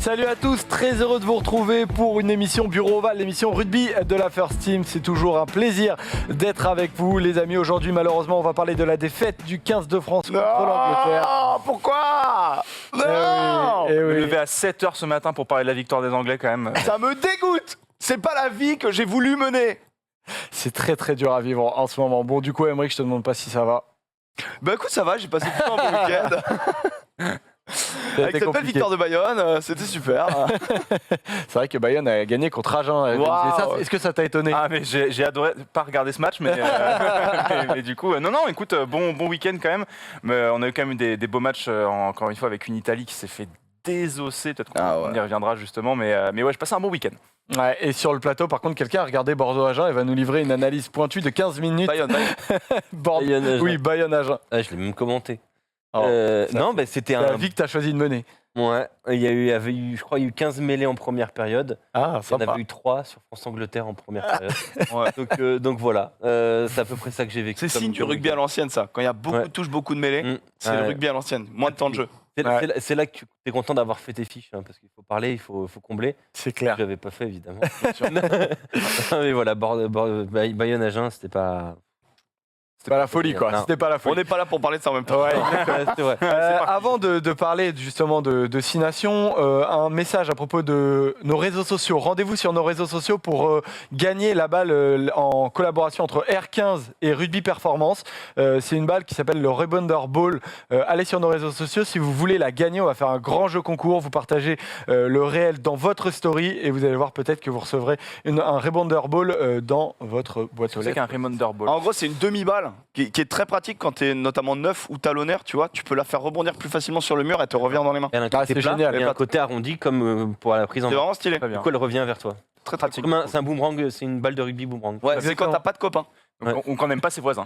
Salut à tous, très heureux de vous retrouver pour une émission Bureau Oval, l'émission rugby de la First Team. C'est toujours un plaisir d'être avec vous les amis. Aujourd'hui malheureusement on va parler de la défaite du 15 de France contre l'Angleterre. Non, pourquoi? Non. Eh oui, Je me lever à 7h ce matin pour parler de la victoire des Anglais quand même. Ça me dégoûte. C'est pas la vie que j'ai voulu mener. C'est très très dur à vivre en ce moment. Bon du coup Aymeric, je te demande pas si ça va. Bah écoute, ça va, j'ai passé tout un bon week-end. Avec cette belle compliqué. victoire de Bayonne, c'était super. C'est vrai que Bayonne a gagné contre Agen. Waouh. Est-ce que ça t'a étonné? Ah mais j'ai adoré pas regarder ce match mais, mais du coup non écoute bon week-end quand même. Mais on a eu quand même des beaux matchs encore une fois avec une Italie qui s'est fait désosser, peut-être qu'on Ah ouais. on y reviendra justement mais ouais je passais un bon week-end. Ouais, et sur le plateau par contre quelqu'un a regardé Bordeaux-Agen et va nous livrer une analyse pointue de 15 minutes. Bayonne. Bordeaux. Oui, Bayonne-Agen. Ah, je l'ai même commenté. Oh, non, bah, c'était La un. vie que t'as choisi de mener. Ouais, avait eu, je crois, il y a eu 15 mêlées en première période. Ah, Il y en sympa. avait eu 3 sur France-Angleterre en première période. Ouais. Donc voilà, c'est à peu près ça que j'ai vécu. C'est comme signe du rugby à l'ancienne, ça. Quand il y a beaucoup Ouais. de touches, beaucoup de mêlées, c'est le Ouais. rugby à l'ancienne. Moins de temps de jeu. C'est là que tu es content d'avoir fait tes fiches, hein, parce qu'il faut parler, il faut combler. C'est clair. Je l'avais pas fait, évidemment. Mais voilà, Bayonne-Agen, c'était pas. C'est pas la folie quoi. Non. C'était pas la On folie. n'est pas là pour parler de ça en même temps. Ouais. C'est vrai. Avant de parler justement de Six Nations, un message à propos de nos réseaux sociaux. Rendez-vous sur nos réseaux sociaux pour gagner la balle en collaboration entre R15 et Rugby Performance. C'est une balle qui s'appelle le Rebounder Ball. Allez sur nos réseaux sociaux si vous voulez la gagner. On va faire un grand jeu concours. Vous partagez le réel dans votre story et vous allez voir peut-être que vous recevrez un Rebounder Ball dans votre boîte aux C'est lettres. qu'un Reminder Ball. En gros, c'est une demi-balle qui est très pratique quand tu es notamment neuf ou talonneur, tu vois. Tu peux la faire rebondir plus facilement sur le mur et elle te revient dans les mains. Elle a un Ah, côté c'est plat génial. et un côté arrondi comme pour la prise en C'est main. vraiment stylé. Très bien. Du coup, elle revient vers toi. Très pratique. C'est un boomerang, c'est une balle de rugby boomerang. Ouais, c'est quand t'as pas de copains. Donc, on n'aime pas ses voisins.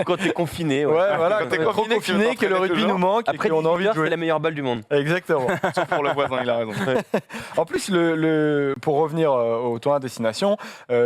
Quand t'es confiné. Ouais, voilà, Quand t'es trop confiné, que tu veux confiné que le t'entraîner rugby toujours. nous manque et Après, qu'on a envie de c'est jouer. la meilleure balle du monde. Exactement. Sauf pour le voisin, il a raison. En plus, pour revenir au tournoi Destination,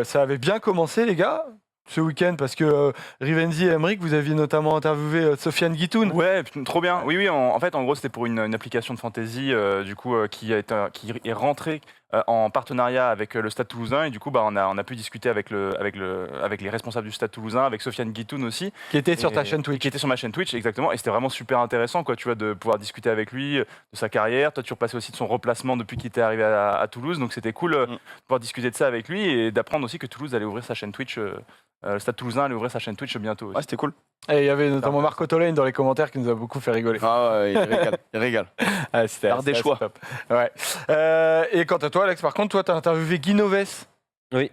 ça avait bien commencé, les gars, ce week-end, parce que Rivenzi et Aymeric, vous aviez notamment interviewé Sofiane Guitoun. Ouais, trop bien. Oui, en fait, en gros, c'était pour une application de fantasy, du coup, qui est rentrée en partenariat avec le Stade Toulousain. Et du coup, on a pu discuter avec les responsables du Stade Toulousain, avec Sofiane Guitoun aussi. Qui était sur Et- ta chaîne Twitch. Qui était sur ma chaîne Twitch, exactement. Et c'était vraiment super intéressant, quoi, tu vois, de pouvoir discuter avec lui de sa carrière. Toi, tu repassais aussi de son replacement depuis qu'il était arrivé à Toulouse. Donc, c'était cool de pouvoir discuter de ça avec lui et d'apprendre aussi que Toulouse allait ouvrir sa chaîne Twitch. Le Stade Toulousain allait ouvrir sa chaîne Twitch bientôt aussi. Ouais, c'était cool. Et il y avait notamment Marco Tolaine dans les commentaires qui nous a beaucoup fait rigoler. Ah ouais, il régale. Il régale. Ah, c'était L'art des assez choix. top. Ouais. Et quant à toi, Alex, par contre, toi, tu as interviewé Guy Noves. Oui,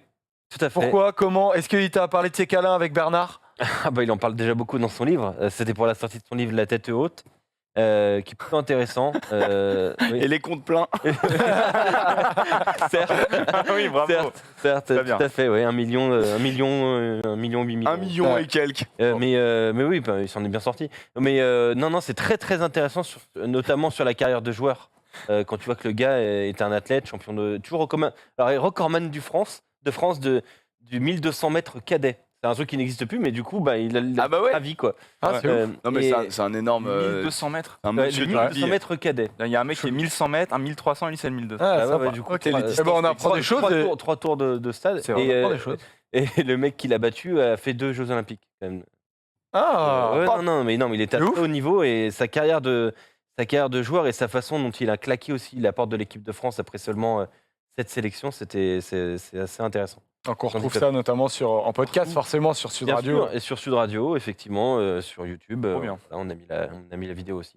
tout à fait. Pourquoi? Comment? Est-ce qu'il t'a parlé de ses câlins avec Bernard? Ah bah, il en parle déjà beaucoup dans son livre. C'était pour la sortie de son livre La tête haute, qui est plutôt intéressant. Oui. Et les comptes pleins. Certes, oui, bravo. certes, Très tout bien. à fait. Ouais, 1 million, 8 millions. 1 million Ouais. et quelques. Mais oui, bah, il s'en est bien sorti. Mais non, c'est très très intéressant, notamment sur la carrière de joueur. Quand tu vois que le gars est un athlète, champion toujours recordman de France du 1200 mètres cadet. C'est un truc qui n'existe plus, mais du coup, il a Ah bah ouais. la vie quoi. Ah, c'est ouf. Non, mais c'est un énorme. 1200 mètres. Un Ouais, monsieur le du 1200 rugby. mètres cadet. Il y a un mec qui est 1100 mètres, un 1300 et lui c'est le 1200. Ah, Ah ouais, sympa. ouais, du coup, Ok. les Eh ben, distances, on apprend des choses. et- Trois tours de stade. C'est vrai, on apprend des choses. Et le mec qui l'a battu a fait 2 Jeux Olympiques. Quand même. Ah, Ouais, pas- non, mais il était à C'est très ouf. haut niveau et sa carrière de joueur et sa façon dont il a claqué aussi la porte de l'équipe de France après seulement 7 sélections, c'est assez intéressant. Donc on retrouve Handicap. ça notamment en podcast, forcément sur Sud Bien Radio. sûr, et sur Sud Radio, effectivement, sur YouTube, Trop bien. là, on a mis la vidéo aussi.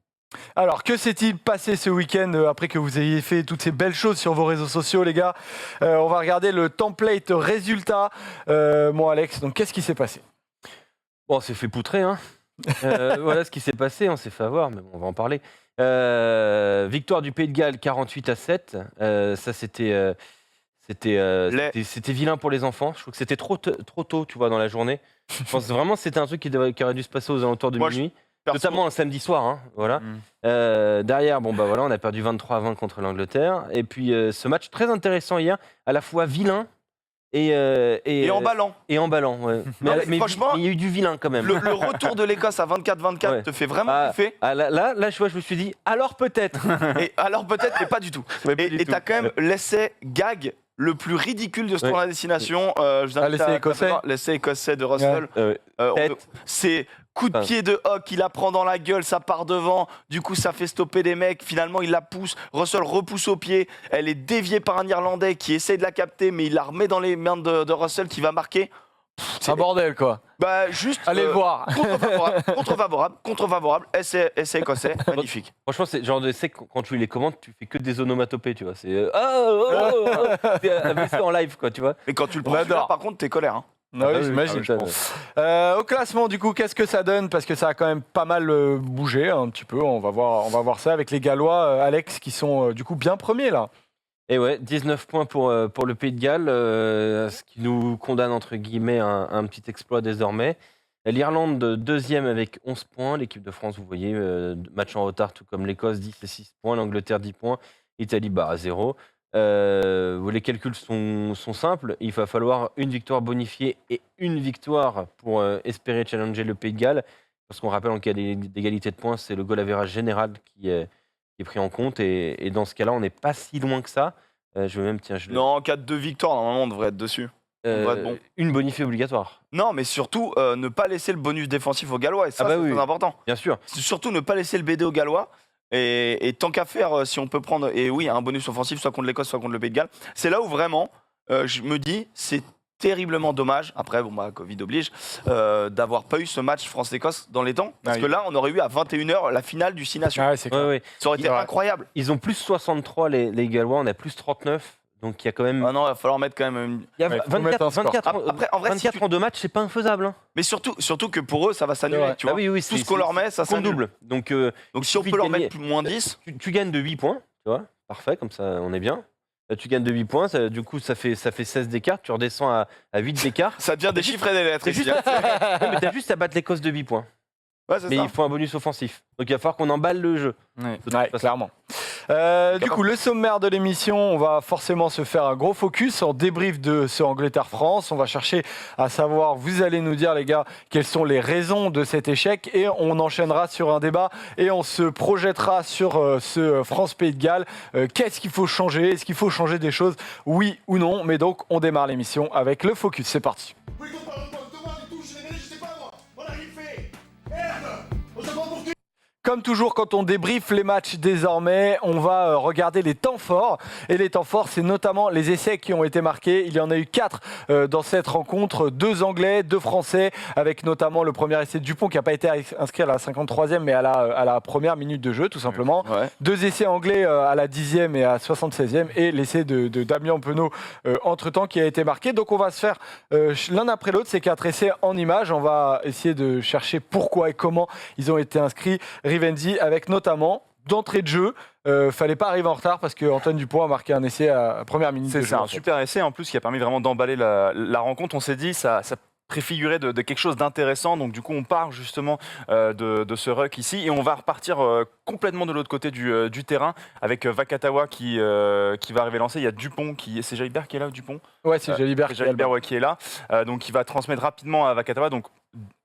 Alors, que s'est-il passé ce week-end après que vous ayez fait toutes ces belles choses sur vos réseaux sociaux, les gars? On va regarder le template résultat. Mon Alex, donc qu'est-ce qui s'est passé? Bon, on s'est fait poutrer, hein. Voilà ce qui s'est passé, on s'est fait avoir, mais bon, on va en parler. Victoire du Pays de Galles 48-7. Ça, c'était vilain pour les enfants. Je trouve que c'était trop tôt, tu vois, dans la journée. Je pense vraiment que c'était un truc qui aurait dû se passer aux alentours de Moi, minuit. Perso- Notamment un samedi soir, hein, voilà. Derrière, on a perdu 23-20 contre l'Angleterre. Et puis ce match très intéressant hier, à la fois vilain Et emballant. Et emballant, ouais. Non, mais mais franchement, il y a eu du vilain quand même. Le retour de l'Écosse à 24-24 Ouais. te fait vraiment kiffer. Là, je vois, je me suis dit, alors peut-être. Et alors peut-être, mais pas du tout. Ouais, pas du Et tout. t'as quand même l'essai gag le plus ridicule de ce tournoi à destination. Je vous invite l'essai à- écossais. L'essai écossais de Russell. Tête. C'est coup de pied de Hock, il la prend dans la gueule, ça part devant, du coup ça fait stopper des mecs, finalement il la pousse, Russell repousse au pied, elle est déviée par un Irlandais qui essaie de la capter, mais il la remet dans les mains de Russell qui va marquer. C'est un bordel, quoi. Bah juste Allez le voir. contre-favorable, essai écossais, magnifique. Franchement, c'est le genre d'essai que quand tu les commandes, tu fais que des onomatopées, tu vois. C'est c'est AVC en live, quoi, tu vois. Mais quand tu le prends, adore. celui-là, par contre t'es colère. Hein. Non, oui, Ah oui, j'imagine. putain, Au classement, du coup, qu'est-ce que ça donne? Parce que ça a quand même pas mal bougé un petit peu. On va voir ça avec les Gallois, Alex, qui sont du coup bien premiers là. Et ouais, 19 points pour le Pays de Galles, ce qui nous condamne entre guillemets un petit exploit désormais. L'Irlande deuxième avec 11 points, l'équipe de France, vous voyez, match en retard tout comme l'Écosse, 10 et 6 points, l'Angleterre 10 points, Italie à 0. Les calculs sont simples, il va falloir une victoire bonifiée et une victoire pour espérer challenger le Pays de Galles, parce qu'on rappelle en cas d'égalité de points, c'est le goal average général qui est pris en compte, et dans ce cas-là, on n'est pas si loin que ça. Je vais même, tiens, Non, en cas de 2 victoires, normalement on devrait être dessus. devrait être bon. Une bonifiée obligatoire, Non, mais surtout ne pas laisser le bonus défensif aux Gallois, et ça c'est très important. bien sûr. Surtout ne pas laisser le BD aux Gallois. Et tant qu'à faire, si on peut prendre, et oui, un bonus offensif, soit contre l'Écosse, soit contre le Pays de Galles, c'est là où vraiment, je me dis, c'est terriblement dommage, après, bon, bah, Covid oblige, d'avoir pas eu ce match France-Écosse dans les temps. Parce que là, on aurait eu à 21h la finale du 6 Nations. Ouais, c'est clair. Ouais. Ça aurait été incroyable. Ils ont plus 63, les Gallois, on a plus 39. Donc il y a quand même. Ah non, il va falloir mettre quand même une... Il y a Ouais, faut mettre un score. 24 Après, en vrai, 24 si tu- en 2 matchs, c'est pas infaisable. Hein. Mais surtout que pour eux, ça va s'annuler. Ouais. Tu vois. Ah oui, Tout ce qu'on leur met, ça compte s'annule. double. Donc Donc si on suffit peut de leur gagner. mettre moins 10, tu gagnes de 8 points, tu vois. Parfait, comme ça on est bien. Tu gagnes de 8 points, du coup ça fait 16 d'écart, tu redescends à 8 d'écart. ça devient des chiffres et des lettres. C'est juste, ici, hein. Ouais, mais t'as juste à battre l'Écosse de 8 points. Ouais, c'est Mais ça. il faut un bonus offensif. Donc il va falloir qu'on emballe le jeu. Ouais. De toute Ouais, façon. clairement. Du coup, le sommaire de l'émission, on va forcément se faire un gros focus en débrief de ce Angleterre-France. On va chercher à savoir, vous allez nous dire, les gars, quelles sont les raisons de cet échec, et on enchaînera sur un débat et on se projettera sur ce France-Pays de Galles. Qu'est-ce qu'il faut changer? Est-ce qu'il faut changer des choses? Oui ou non? Mais donc, on démarre l'émission avec le focus. C'est parti. Oui, qu'on parle pas de moi, du tout, je suis réveillé, je sais pas moi. Voilà, il fait. Merde. On se prend pour qui? Comme toujours, quand on débriefe les matchs désormais, on va regarder les temps forts. Et les temps forts, c'est notamment les essais qui ont été marqués. Il y en a eu 4 dans cette rencontre. 2 Anglais, 2 Français, avec notamment le premier essai de Dupont qui n'a pas été inscrit à la 53e, mais à la première minute de jeu, tout simplement. Ouais. 2 essais anglais à la 10e et à 76e. Et l'essai de Damien Penaud entre-temps qui a été marqué. Donc on va se faire l'un après l'autre ces 4 essais en images. On va essayer de chercher pourquoi et comment ils ont été inscrits. Rivenzi, avec notamment d'entrée de jeu, fallait pas arriver en retard parce que Antoine Dupont a marqué un essai à la première minute de C'est jeu. en un fait. super essai en plus qui a permis vraiment d'emballer la rencontre. On s'est dit ça préfigurait de quelque chose d'intéressant. Donc du coup on part justement de ce ruck ici et on va repartir complètement de l'autre côté du terrain avec Vakatawa qui va arriver lancer. Il y a Dupont c'est Jalibert qui est là, Dupont. Ouais, c'est Jalibert C'est qui a le Jalibert ballon. ouais, qui est là. Donc il va transmettre rapidement à Vakatawa. Donc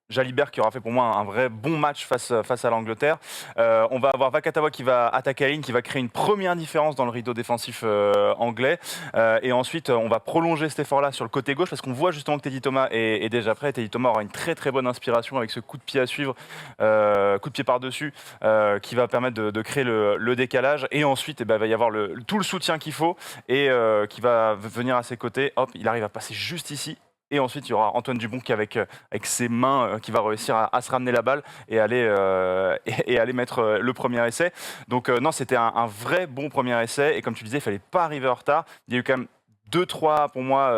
Jalibert qui aura fait pour moi un vrai bon match face à l'Angleterre. On va avoir Vakatawa qui va attaquer la ligne, qui va créer une première différence dans le rideau défensif anglais. Et ensuite, on va prolonger cet effort-là sur le côté gauche parce qu'on voit justement que Teddy Thomas est déjà prêt. Teddy Thomas aura une très très bonne inspiration avec ce coup de pied à suivre, coup de pied par-dessus, qui va permettre de créer le décalage. Et ensuite, il va y avoir tout le soutien qu'il faut et qui va venir à ses côtés. Hop, il arrive à passer juste ici. Et ensuite, il y aura Antoine Dupont qui, avec ses mains, qui va réussir à se ramener la balle et aller mettre le premier essai. Donc non, c'était un vrai bon premier essai. Et comme tu disais, il ne fallait pas arriver en retard. Il y a eu quand même 2-3, pour moi,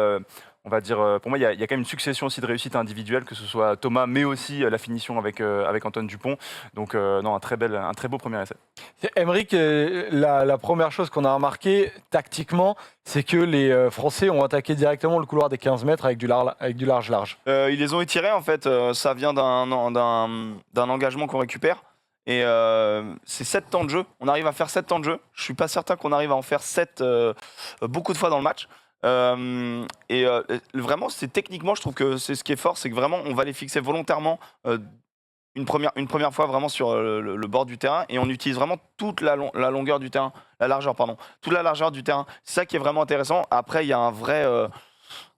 on va dire, pour moi, il y a quand même une succession aussi de réussites individuelles, que ce soit Thomas, mais aussi la finition avec Antoine Dupont. Donc non, un très beau premier essai. Aymeric, la première chose qu'on a remarqué tactiquement, c'est que les Français ont attaqué directement le couloir des 15 mètres avec du large. ils les ont étirés en fait. Ça vient d'un engagement qu'on récupère. Et c'est 7 temps de jeu. On arrive à faire 7 temps de jeu. Je suis pas certain qu'on arrive à en faire 7 beaucoup de fois dans le match. Vraiment, c'est techniquement, je trouve que c'est ce qui est fort, c'est que vraiment, on va les fixer volontairement une première fois vraiment sur le bord du terrain et on utilise vraiment toute la longueur du terrain, la largeur, pardon, toute la largeur du terrain. C'est ça qui est vraiment intéressant. Après, il y a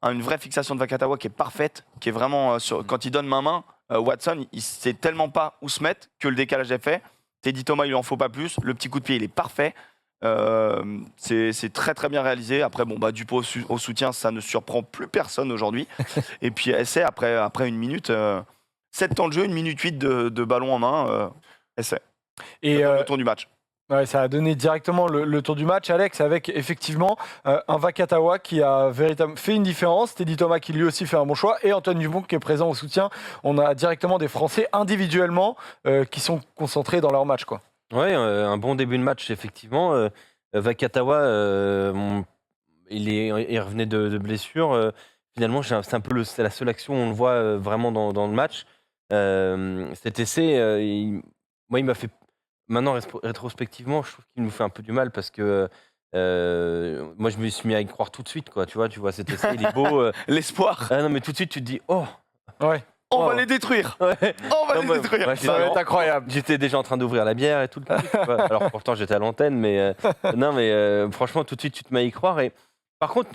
une vraie fixation de Vakatawa qui est parfaite, qui est vraiment quand il donne main-main, Watson, il sait tellement pas où se mettre que le décalage est fait. Teddy Thomas, il lui en faut pas plus. Le petit coup de pied, il est parfait. C'est très très bien réalisé. Après, Dupont au soutien, ça ne surprend plus personne aujourd'hui. Et puis essai après une minute, 7 temps de jeu, 1 minute 8 de ballon en main, essai. Et Le tour du match. ouais, ça a donné directement le tour du match, Alex, avec effectivement un Vakatawa qui a véritablement fait une différence, Teddy Thomas qui lui aussi fait un bon choix, et Antoine Dupont qui est présent au soutien. On a directement des Français individuellement qui sont concentrés dans leur match, quoi. Ouais, un bon début de match, effectivement. Vakatawa, il revenait de blessure. Finalement, c'est un peu c'est la seule action où on le voit vraiment dans le match. Cet essai, moi, il m'a fait. Maintenant, rétrospectivement, je trouve qu'il nous fait un peu du mal parce que moi, je me suis mis à y croire tout de suite, quoi. Tu vois cet essai, il est beau. L'espoir. Ah non, mais tout de suite, tu te dis, oh, Ouais. On va les détruire. ouais. On va Non, les moi, détruire. moi, Ça va être incroyable. J'étais déjà en train d'ouvrir la bière et tout le truc, tu vois. Alors pourtant j'étais à l'antenne, mais non, mais franchement tout de suite tu te mets à y croire. Et par contre,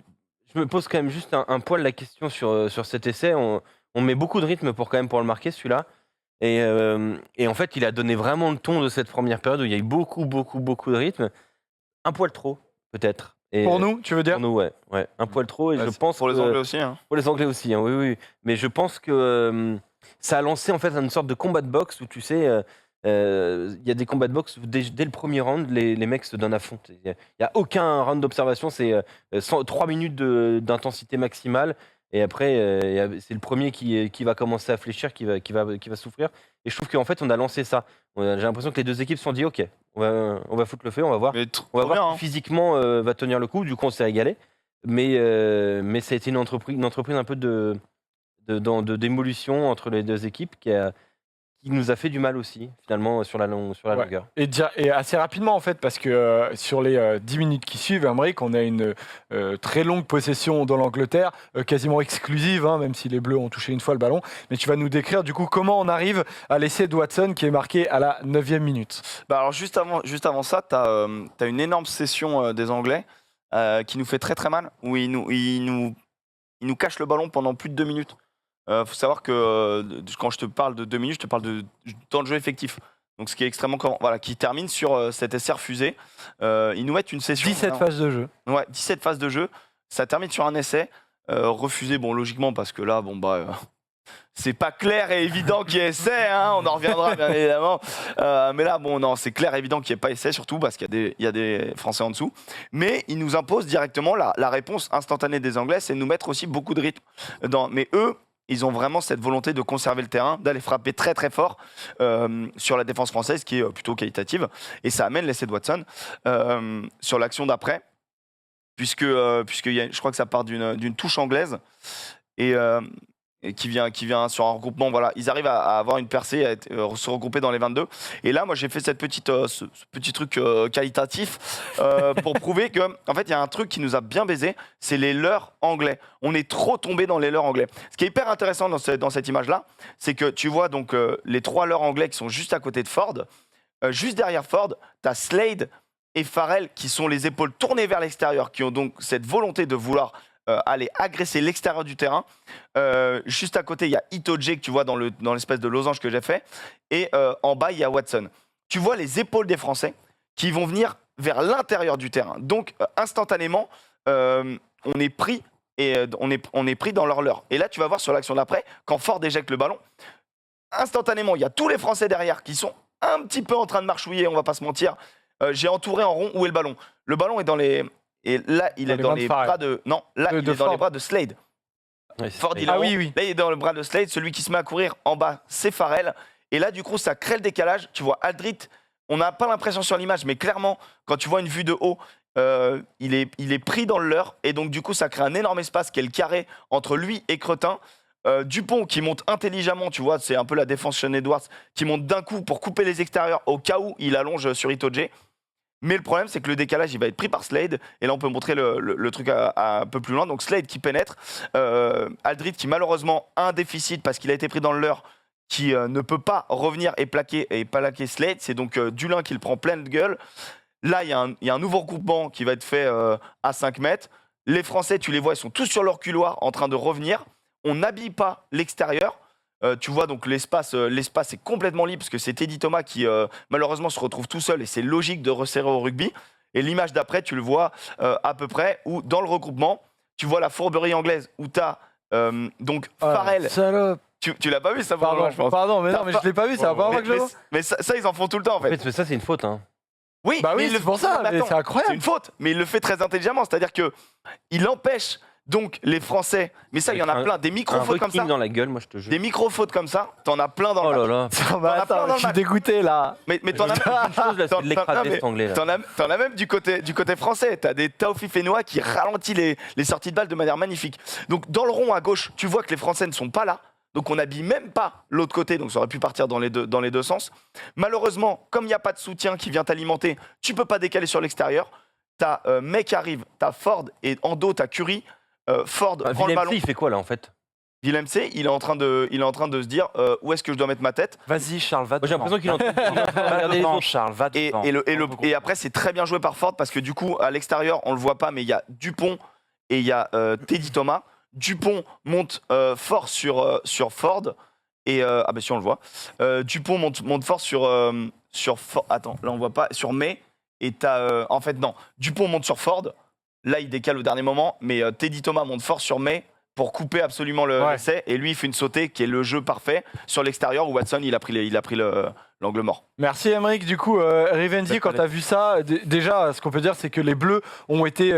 je me pose quand même juste un poil la question sur cet essai. On met beaucoup de rythme pour le marquer celui-là. Et en fait, il a donné vraiment le ton de cette première période où il y a eu beaucoup de rythme. Un poil trop, peut-être. Et, Pour nous, tu veux dire? pour nous, ouais, un poil trop. Et je pense Pour les que- Anglais aussi. Hein. pour les Anglais aussi, hein, oui. Mais je pense que ça a lancé en fait une sorte de combat de boxe où tu sais, il y a des combats de boxe où dès le premier round, les mecs se donnent à fond. Il n'y a aucun round d'observation, c'est 3 minutes d'intensité maximale. Et après, c'est le premier qui va commencer à fléchir, qui va souffrir. Et je trouve qu'en fait, on a lancé ça. J'ai l'impression que les deux équipes se sont dit, ok, on va foutre le feu, on va voir. Mais On va trop bien. voir Hein. qui physiquement va tenir le coup. Du coup, on s'est régalé. Mais ça a été une entreprise un peu de démolution entre les deux équipes qui nous a fait du mal aussi, finalement, sur la Ouais. longueur. Et assez rapidement en fait, parce que sur les 10 minutes qui suivent, Amérique, on a une très longue possession dans l'Angleterre, quasiment exclusive, hein, même si les Bleus ont touché une fois le ballon. Mais tu vas nous décrire du coup comment on arrive à l'essai de Watson qui est marqué à la 9e minute. Alors juste avant ça, tu as une énorme session des Anglais qui nous fait très très mal, où ils nous cachent le ballon pendant plus de 2 minutes. Faut savoir que quand je te parle de 2 minutes, je te parle de temps de jeu effectif. Donc ce qui est extrêmement qui termine sur cet essai refusé. Ils nous mettent une session. 17 phases de jeu. Ouais, 17 phases de jeu. Ça termine sur un essai refusé, logiquement, parce que là, c'est pas clair et évident qu'il y ait essai, hein, on en reviendra bien évidemment. Mais là, non, c'est clair et évident qu'il n'y ait pas essai, surtout parce qu'il y a des Français en dessous. Mais ils nous imposent directement la réponse instantanée des Anglais, c'est de nous mettre aussi beaucoup de rythme. Mais eux, ils ont vraiment cette volonté de conserver le terrain, d'aller frapper très très fort sur la défense française, qui est plutôt qualitative. Et ça amène l'essai de Watson sur l'action d'après, puisque je crois que ça part d'une touche anglaise. Et qui vient sur un regroupement, voilà, ils arrivent à avoir une percée, à se regrouper dans les 22. Et là, moi, j'ai fait ce petit truc qualitatif pour prouver que, en fait, il y a un truc qui nous a bien baisé, c'est les leurres anglais. On est trop tombé dans les leurres anglais. Ce qui est hyper intéressant dans cette image-là, c'est que tu vois donc les 3 leurres anglais qui sont juste à côté de Ford. Juste derrière Ford, tu as Slade et Farrell qui sont les épaules tournées vers l'extérieur, qui ont donc cette volonté de vouloir aller agresser l'extérieur du terrain. Juste à côté, il y a Itoje que tu vois dans l'espèce de losange que j'ai fait. Et en bas, il y a Watson. Tu vois les épaules des Français qui vont venir vers l'intérieur du terrain. Donc, instantanément, on est pris dans leur leurre. Et là, tu vas voir sur l'action d'après, quand Ford éjecte le ballon, instantanément, il y a tous les Français derrière qui sont un petit peu en train de marchouiller, on va pas se mentir. J'ai entouré en rond, où est le ballon? Le ballon est dans les... Et là, il est dans les bras de... Non, là, il est dans les bras de Slade. Ouais, Ford, il est Ah en rond. oui. Là, il est dans le bras de Slade. Celui qui se met à courir en bas, c'est Farrell. Et là, du coup, ça crée le décalage. Tu vois, Aldrit, on n'a pas l'impression sur l'image, mais clairement, quand tu vois une vue de haut, il est pris dans le leurre. Et donc, du coup, ça crée un énorme espace qui est le carré entre lui et Cretin. Dupont qui monte intelligemment, tu vois, c'est un peu la défense Sean Edwards, qui monte d'un coup pour couper les extérieurs au cas où il allonge sur Itoje. Mais le problème, c'est que le décalage, il va être pris par Slade. Et là, on peut montrer le truc un peu plus loin. Donc Slade qui pénètre. Aldrit qui, malheureusement, a un déficit parce qu'il a été pris dans le leurre, qui ne peut pas revenir et plaquer Slade. C'est donc Dulin qui le prend pleine gueule. Là, il y a un nouveau regroupement qui va être fait à 5 mètres. Les Français, tu les vois, ils sont tous sur leur couloir en train de revenir. On n'habille pas l'extérieur. Tu vois, donc l'espace est complètement libre parce que c'est Teddy Thomas qui, malheureusement, se retrouve tout seul et c'est logique de resserrer au rugby. Et l'image d'après, tu le vois à peu près, où dans le regroupement, tu vois la fourberie anglaise où tu as donc Farrell. Salope. Tu l'as pas vu, ça, Pardon, je pense. pardon, mais non, mais je l'ai pas vu, ça va pas Mais, voir que je le vois. mais ça, ils en font tout le temps, en En fait. fait, mais ça, c'est une faute. Hein. Oui, Bah mais oui, il le c'est pour fait- ça, mais mais attends, c'est incroyable. c'est une faute, mais il le fait très intelligemment. C'est-à-dire que il empêche donc les Français. Mais ça, il y en a plein. Des Un micro-fautes comme reking ça. dans la gueule, moi, je te jure. Des micro-fautes comme ça, t'en as plein dans Oh le là match. là. Non, mais T'en as plein attends, dans je le suis match. dégoûté là. Mais t'en as Une chose, là, c'est de l'écraser, cet anglais. Là. T'en as même du côté français. T'as des Taofi Fenois qui ralentissent les sorties de balles de manière magnifique. Donc dans le rond à gauche, tu vois que les Français ne sont pas là. Donc on n'habille même pas l'autre côté. Donc ça aurait pu partir dans les deux sens. Malheureusement, comme il n'y a pas de soutien qui vient t'alimenter, tu peux pas décaler sur l'extérieur. T'as mec qui arrive, t'as Ford et en dos t'as Curry. Ford prend le Willem ballon. C, il fait quoi là en fait? Willem C, il est en train de se dire où est-ce que je dois mettre ma tête. Vas-y, Charles, va Moi, j'ai devant. l'impression qu'il est en train de Va regarder les devant, autres. Charles, va Et, devant. et après, c'est très bien joué par Ford parce que du coup, à l'extérieur, on le voit pas, mais il y a Dupont et il y a Teddy Thomas. Dupont monte fort sur Ford. Et ah bah si, on le voit. Dupont monte fort sur Ford. Attends, là on voit pas. Sur May. Et t'as. En fait, non. Dupont monte sur Ford. Là, il décale au dernier moment. Mais Teddy Thomas monte fort sur May pour couper absolument l'essai. Et lui, il fait une sautée qui est le jeu parfait sur l'extérieur où Watson, il a pris l'angle mort. Merci Emeric. Du coup, Rivenzi, quand tu as vu ça, déjà, ce qu'on peut dire, c'est que les Bleus ont été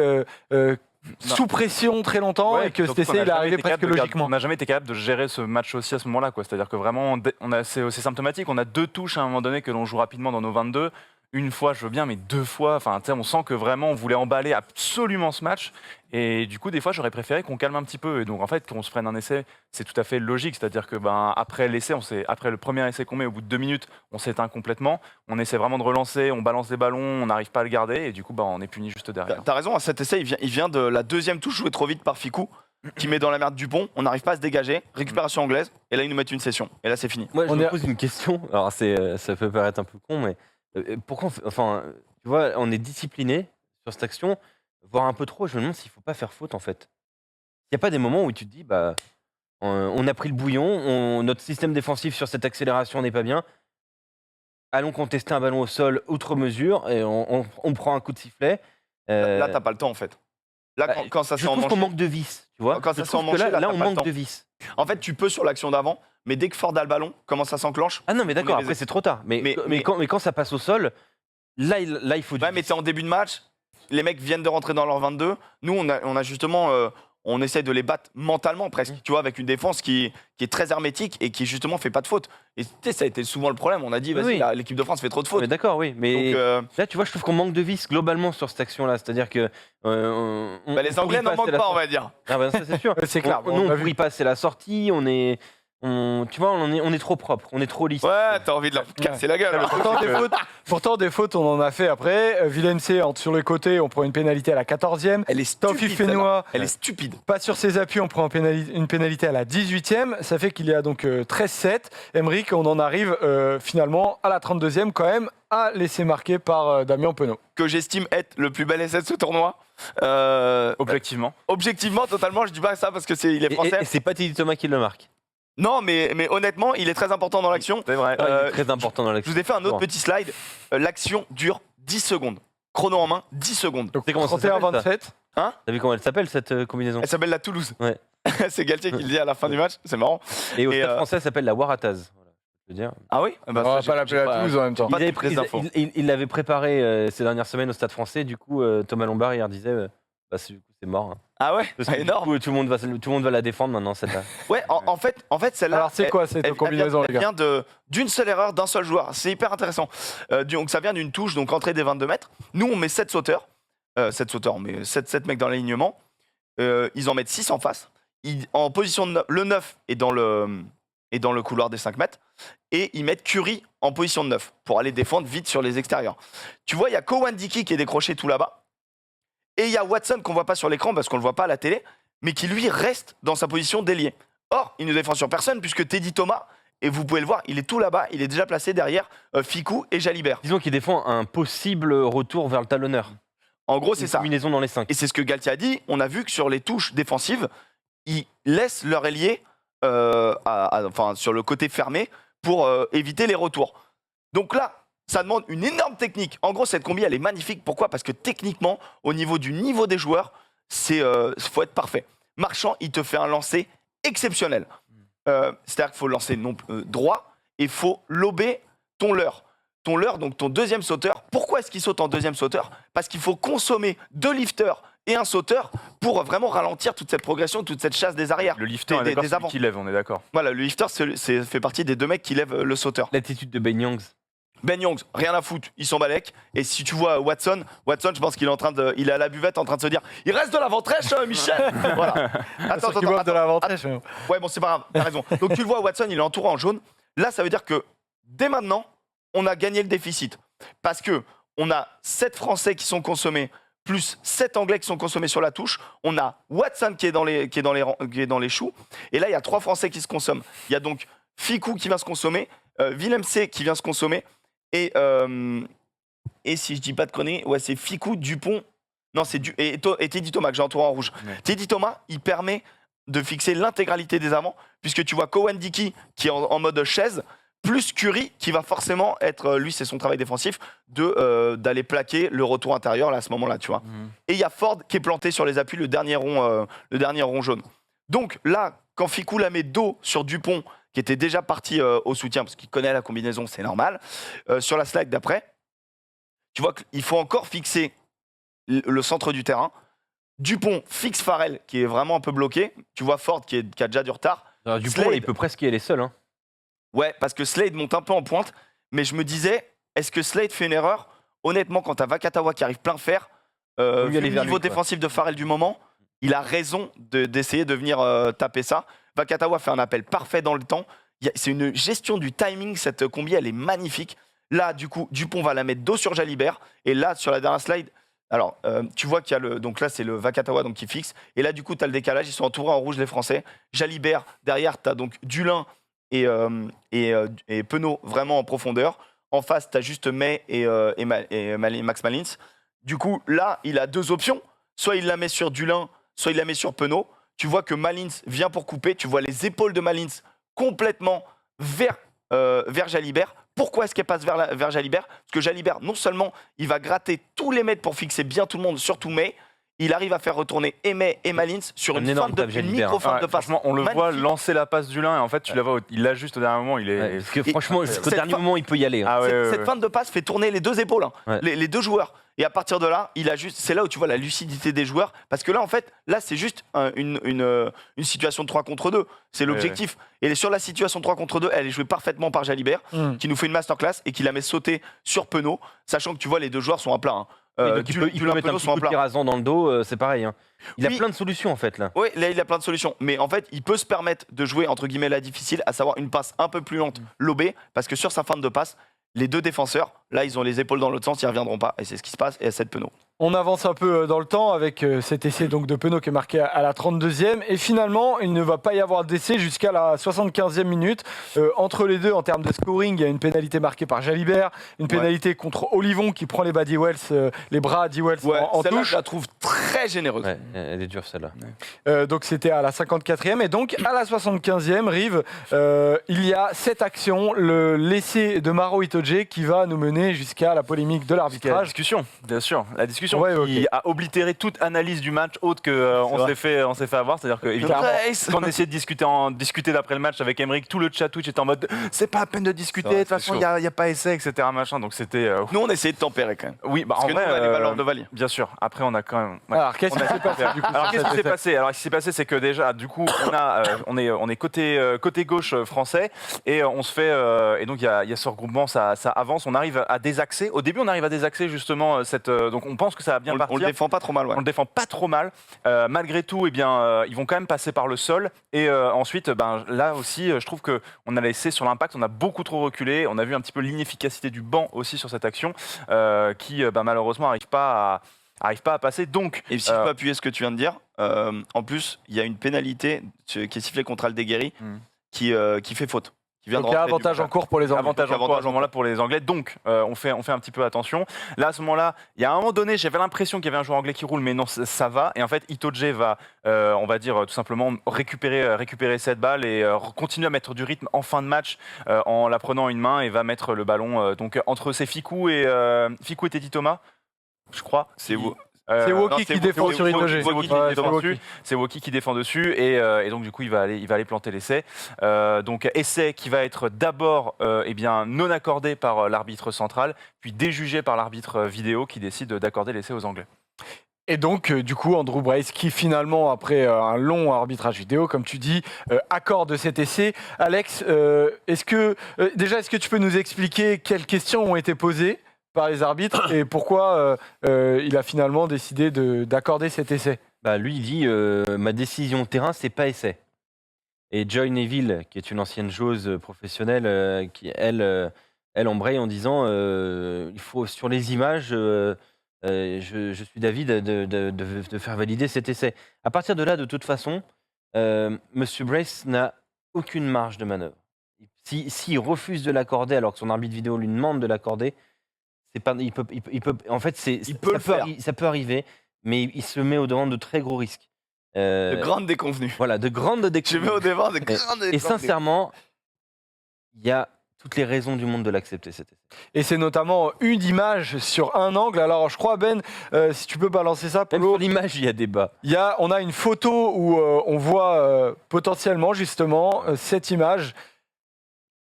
sous pression très longtemps Ouais, et que surtout cet qu'on essai, a il est jamais arrivé été presque capable de logiquement. On n'a jamais été capable de gérer ce match aussi à ce moment-là, quoi. C'est-à-dire que vraiment, c'est symptomatique. On a 2 touches à un moment donné que l'on joue rapidement dans nos 22. Une fois, je veux bien, mais 2 fois. Enfin, on sent que vraiment, on voulait emballer absolument ce match. Et du coup, des fois, j'aurais préféré qu'on calme un petit peu. Et donc, en fait, qu'on se prenne un essai, c'est tout à fait logique. C'est-à-dire que, après l'essai, après le premier essai qu'on met, au bout de 2 minutes, on s'éteint complètement. On essaie vraiment de relancer, on balance des ballons, on n'arrive pas à le garder. Et du coup, on est puni juste derrière. T'as raison, cet essai, il vient de la deuxième touche jouée trop vite par Ficou, qui met dans la merde Dupont. On n'arrive pas à se dégager. Récupération anglaise. Et là, ils nous mettent une session. Et là, c'est fini. Moi, je On me est- pose une question. Alors, ça peut paraître un peu con, mais pourquoi enfin, tu vois, on est discipliné sur cette action, voire un peu trop. Je me demande s'il ne faut pas faire faute, en fait. Il n'y a pas des moments où tu te dis, on a pris le bouillon, notre système défensif sur cette accélération n'est pas bien. Allons contester un ballon au sol outre mesure et on prend un coup de sifflet. Là, t'as pas le temps, en fait. Là, quand ça je s'est trouve qu'on emmanché. manque de vis, tu vois. Quand Je ça s'est trouve que emmanché, là, là, t'as on pas le manque temps. de vis. En fait, tu peux sur l'action d'avant, mais dès que Ford a le ballon, comment ça s'enclenche. Ah non, mais d'accord, est après c'est trop tard. Mais mais- quand ça passe au sol, là il faut du Ouais, mais vis. t'es en début de match, les mecs viennent de rentrer dans leur 22. Nous, on a justement. On essaie de les battre mentalement presque, tu vois, avec une défense qui est très hermétique et qui justement fait pas de fautes. Et tu sais, ça a été souvent le problème. On a dit, vas-y, Oui. là, l'équipe de France fait trop de fautes. Mais d'accord, oui. Mais Donc, là, tu vois, je trouve qu'on manque de vis globalement sur cette action-là. C'est-à-dire que. les Anglais n'en manquent pas, on va dire. Ah bah, ça, c'est sûr. C'est clair. Nous, on on l'a vu. pourrit passer la sortie, tu vois, on est trop propre, on est trop lisse. Ouais, t'as envie de leur casser la gueule. hein. Pourtant, des fautes, on en a fait après. Willem C, sur les côtés, on prend une pénalité à la 14e. Elle est Taofi stupide. celle-là. Fenois, Elle est stupide. pas sur ses appuis, on prend une pénalité à la 18e. Ça fait qu'il y a donc 13-7. Emeric, on en arrive finalement à la 32e quand même à laisser marquer par Damien Penaud. Que j'estime être le plus bel essai de ce tournoi. Objectivement. Objectivement, totalement, je dis pas ça parce que il est français. Et c'est pas Teddy Thomas qui le marque. Non, mais honnêtement, il est très important dans l'action. C'est vrai. Il est très important dans Je l'action. vous ai fait un autre Bon. petit slide. L'action dure 10 secondes. Chrono en main, 10 secondes. Donc C'est comment ça s'appelle, 31-27. T'as vu comment elle s'appelle cette combinaison? Elle s'appelle la Toulouse. Ouais. C'est Galtier qui le dit à la fin du match. C'est marrant. Et au Et, stade français, elle s'appelle la Warataz. Voilà, je veux dire. Ah oui On va pas l'appeler à Toulouse en même temps. Pas Ils toutes les infos. l'avaient préparé ces dernières semaines au stade français. Du coup, Thomas Lombard hier disait c'est mort. Hein. Ah ouais, Parce que, du énorme. coup, tout le monde va la défendre maintenant, celle-là. Ouais, en fait, celle-là. Alors, c'est quoi cette combinaison, les elle gars vient d'une seule erreur d'un seul joueur. C'est hyper intéressant. Donc, ça vient d'une touche, donc entrée des 22 mètres. Nous, on met 7 sauteurs. 7 sauteurs, on met 7 mecs dans l'alignement. Ils en mettent 6 en face. En position de le 9 est dans le couloir des 5 mètres. et ils mettent Curry en position de 9 pour aller défendre vite sur les extérieurs. Tu vois, il y a Kowandiki qui est décroché tout là-bas, et il y a Watson qu'on voit pas sur l'écran parce qu'on le voit pas à la télé, mais qui lui reste dans sa position d'ailier. Or, il ne défend sur personne puisque Teddy Thomas, et vous pouvez le voir, il est tout là-bas, il est déjà placé derrière Ficou et Jalibert. Disons qu'il défend un possible retour vers le talonneur. En gros, c'est Une ça. combinaison dans les 5. Et c'est ce que Galtier a dit. On a vu que sur les touches défensives, ils laissent leur ailier sur le côté fermé pour éviter les retours. Donc là, ça demande une énorme technique. En gros, cette combi, elle est magnifique. Pourquoi ? Parce que techniquement, au niveau du niveau des joueurs, faut être parfait. Marchand, il te fait un lancer exceptionnel. C'est-à-dire qu'il faut lancer droit et il faut lober ton leurre. Ton leurre, donc ton deuxième sauteur. Pourquoi est-ce qu'il saute en deuxième sauteur ? Parce qu'il faut consommer 2 lifters et un sauteur pour vraiment ralentir toute cette progression, toute cette chasse des arrières. Le lifter, on est d'accord, c'est lui qui lève, on est d'accord. Voilà, le lifter fait partie des 2 mecs qui lèvent le sauteur. L'attitude de Ben Youngs. Ben Youngs, rien à foutre, il s'en balèque. Et si tu vois Watson, je pense qu'il est il est à la buvette en train de se dire il reste de la ventrèche, Michel. Voilà. Attends, de la ventrèche. Ouais, bon, c'est pas grave, t'as raison. Donc tu le vois, Watson, il est entouré en jaune. Là, ça veut dire que dès maintenant, on a gagné le déficit. Parce que on a 7 Français qui sont consommés, plus 7 Anglais qui sont consommés sur la touche. On a Watson qui est dans les choux. Et là, il y a 3 Français qui se consomment. Il y a donc Ficou qui vient se consommer, Willem C qui vient se consommer. Et si je dis pas de conneries, ouais, c'est Ficou, Dupont. Non, c'est et Teddy Thomas que j'ai entouré en rouge. Ouais. Teddy Thomas, il permet de fixer l'intégralité des avants, puisque tu vois Kowandiki qui est en mode chaise, plus Curry qui va forcément être, lui c'est son travail défensif, d'aller plaquer le retour intérieur là, à ce moment-là, tu vois. Et il y a Ford qui est planté sur les appuis, le dernier rond jaune. Donc là, quand Ficou la met dos sur Dupont, qui était déjà parti au soutien, parce qu'il connaît la combinaison, c'est normal, sur la slide d'après, tu vois qu'il faut encore fixer le centre du terrain. Dupont fixe Farrell, qui est vraiment un peu bloqué. Tu vois Ford, qui a déjà du retard. Alors, Dupont, il peut presque y aller seul. Hein. Ouais, parce que Slade monte un peu en pointe. Mais je me disais, est-ce que Slade fait une erreur ? Honnêtement, quand tu as Vakatawa qui arrive plein fer, vu le niveau défensif de Farrell du moment, il a raison d'essayer de venir taper ça. Vakatawa fait un appel parfait dans le temps. C'est une gestion du timing, cette combi, elle est magnifique. Là, du coup, Dupont va la mettre dos sur Jalibert. Et là, sur la dernière slide, alors, tu vois qu'il y a donc là, c'est le Vakatawa donc, qui fixe. Et là, du coup, tu as le décalage. Ils sont entourés en rouge, les Français. Jalibert, derrière, tu as donc Dulin et Penaud vraiment en profondeur. En face, tu as juste May et Max Malins. Du coup, là, il a 2 options. Soit il la met sur Dulin, soit il la met sur Penaud. Tu vois que Malins vient pour couper. Tu vois les épaules de Malins complètement vers Jalibert. Pourquoi est-ce qu'elle passe vers Jalibert ? Parce que Jalibert, non seulement il va gratter tous les mètres pour fixer bien tout le monde, surtout May, il arrive à faire retourner May et Malins sur une micro-feinte de passe. Franchement, on le voit lancer la passe du lin et en fait, tu la vois, il l'a juste au dernier moment. Parce que franchement, jusqu'au dernier moment, il peut y aller. Hein. Cette feinte de passe fait tourner les 2 épaules, les 2 joueurs. Et à partir de là, c'est là où tu vois la lucidité des joueurs. Parce que là, en fait, c'est juste une situation de 3 contre 2. C'est l'objectif. Et sur la situation 3 contre 2, elle est jouée parfaitement par Jalibert, qui nous fait une masterclass et qui la met sauter sur Penaud, sachant que tu vois, les 2 joueurs sont à plat. Hein. Il peut mettre un petit coup de pied rasant dans le dos, c'est pareil. Hein. Il a plein de solutions, en fait. Là. Oui, là, il a plein de solutions. Mais en fait, il peut se permettre de jouer, entre guillemets, la difficile, à savoir une passe un peu plus lente, lobée, parce que sur sa feinte de passe, les 2 défenseurs, là, ils ont les épaules dans l'autre sens, ils ne reviendront pas. Et c'est ce qui se passe, et à cette Penaud. On avance un peu dans le temps avec cet essai donc, de Penaud qui est marqué à la 32e. Et finalement, il ne va pas y avoir d'essai jusqu'à la 75e minute. Entre les deux, en termes de scoring, il y a une pénalité marquée par Jalibert, une pénalité contre Olivon qui prend les bras d'Ewells en celle-là, touche. je la trouve très généreuse. Ouais, elle est dure, celle-là. Donc c'était à la 54e. Et donc, à la 75e, Rive, il y a cette action, l'essai de Maro Itoje qui va nous mener jusqu'à la polémique de l'arbitrage. La discussion, bien sûr. La discussion qui a oblitéré toute analyse du match autre que on s'est fait avoir. C'est-à-dire que évidemment, quand on essayait de discuter d'après le match avec Emeric, tout le chat Twitch était en mode c'est pas à peine de discuter, de toute façon il y a pas essai, etc. Machin. Donc c'était. Nous on essayait de tempérer quand même. Oui, parce en que vrai, nous on a les valeurs de Valier. Bien sûr. Après on a quand même. Ouais. Alors qu'est-ce qui s'est passé du coup Alors qu'est-ce qui s'est passé ? Alors ce qui s'est passé, c'est que déjà du coup on est côté gauche français et on se fait et donc il y a ce regroupement, ça avance, on arrive à désaxer. Au début, on arrive à désaxer justement donc on pense que ça va bien partir. On le défend pas trop mal, ouais. On le défend pas trop mal. Malgré tout, eh bien, ils vont quand même passer par le sol. Et ensuite, là aussi, je trouve qu'on a laissé sur l'impact, on a beaucoup trop reculé. On a vu un petit peu l'inefficacité du banc aussi sur cette action qui, malheureusement, n'arrive pas à passer. Donc, Et si je peux appuyer ce que tu viens de dire, en plus, il y a une pénalité qui est sifflée contre Aldeguerri qui fait faute. Qui vient Donc de il y a rentrer du avantage coup. en cours pour les Anglais. avantage en cours à ce moment-là pour les Anglais. Donc, on fait un petit peu attention. Là, à ce moment-là, il y a un moment donné, j'avais l'impression qu'il y avait un joueur anglais qui roule, mais non, ça va. Et en fait, Itoje va, on va dire tout simplement, récupérer cette balle et continuer à mettre du rythme en fin de match en la prenant une main et va mettre le ballon donc entre ses Ficou et Teddy Thomas, je crois. C'est vous. C'est non, Woki c'est qui défend Woki, sur Itoje. C'est Woki qui Ouais, défend c'est Woki. dessus. C'est Woki qui défend dessus et donc du coup il va aller planter l'essai. Donc essai qui va être d'abord non accordé par l'arbitre central, puis déjugé par l'arbitre vidéo qui décide d'accorder l'essai aux Anglais. Et donc, du coup, Andrew Brace, qui finalement, après un long arbitrage vidéo, comme tu dis, accorde cet essai. Alex, est-ce que tu peux nous expliquer quelles questions ont été posées par les arbitres et pourquoi il a finalement décidé d'accorder cet essai? Lui, il dit ma décision de terrain, c'est pas essai. Et Joy Neville, qui est une ancienne joueuse professionnelle, qui elle embraye en disant il faut sur les images, je suis d'avis de faire valider cet essai. À partir de là, de toute façon, Monsieur Brace n'a aucune marge de manœuvre. S'il refuse de l'accorder alors que son arbitre vidéo lui demande de l'accorder, c'est pas, il peut, en fait, ça peut arriver, mais il se met au devant de très gros risques. De grandes déconvenues. Voilà, de grandes Je déconvenues. mets au devant de grandes Et sincèrement, il y a toutes les raisons du monde de l'accepter, cet essai. Et c'est notamment une image sur un angle. Alors, je crois, Ben, si tu peux balancer ça, Même Polo. sur l'image, il y a débat. On a une photo où on voit potentiellement, justement, cette image.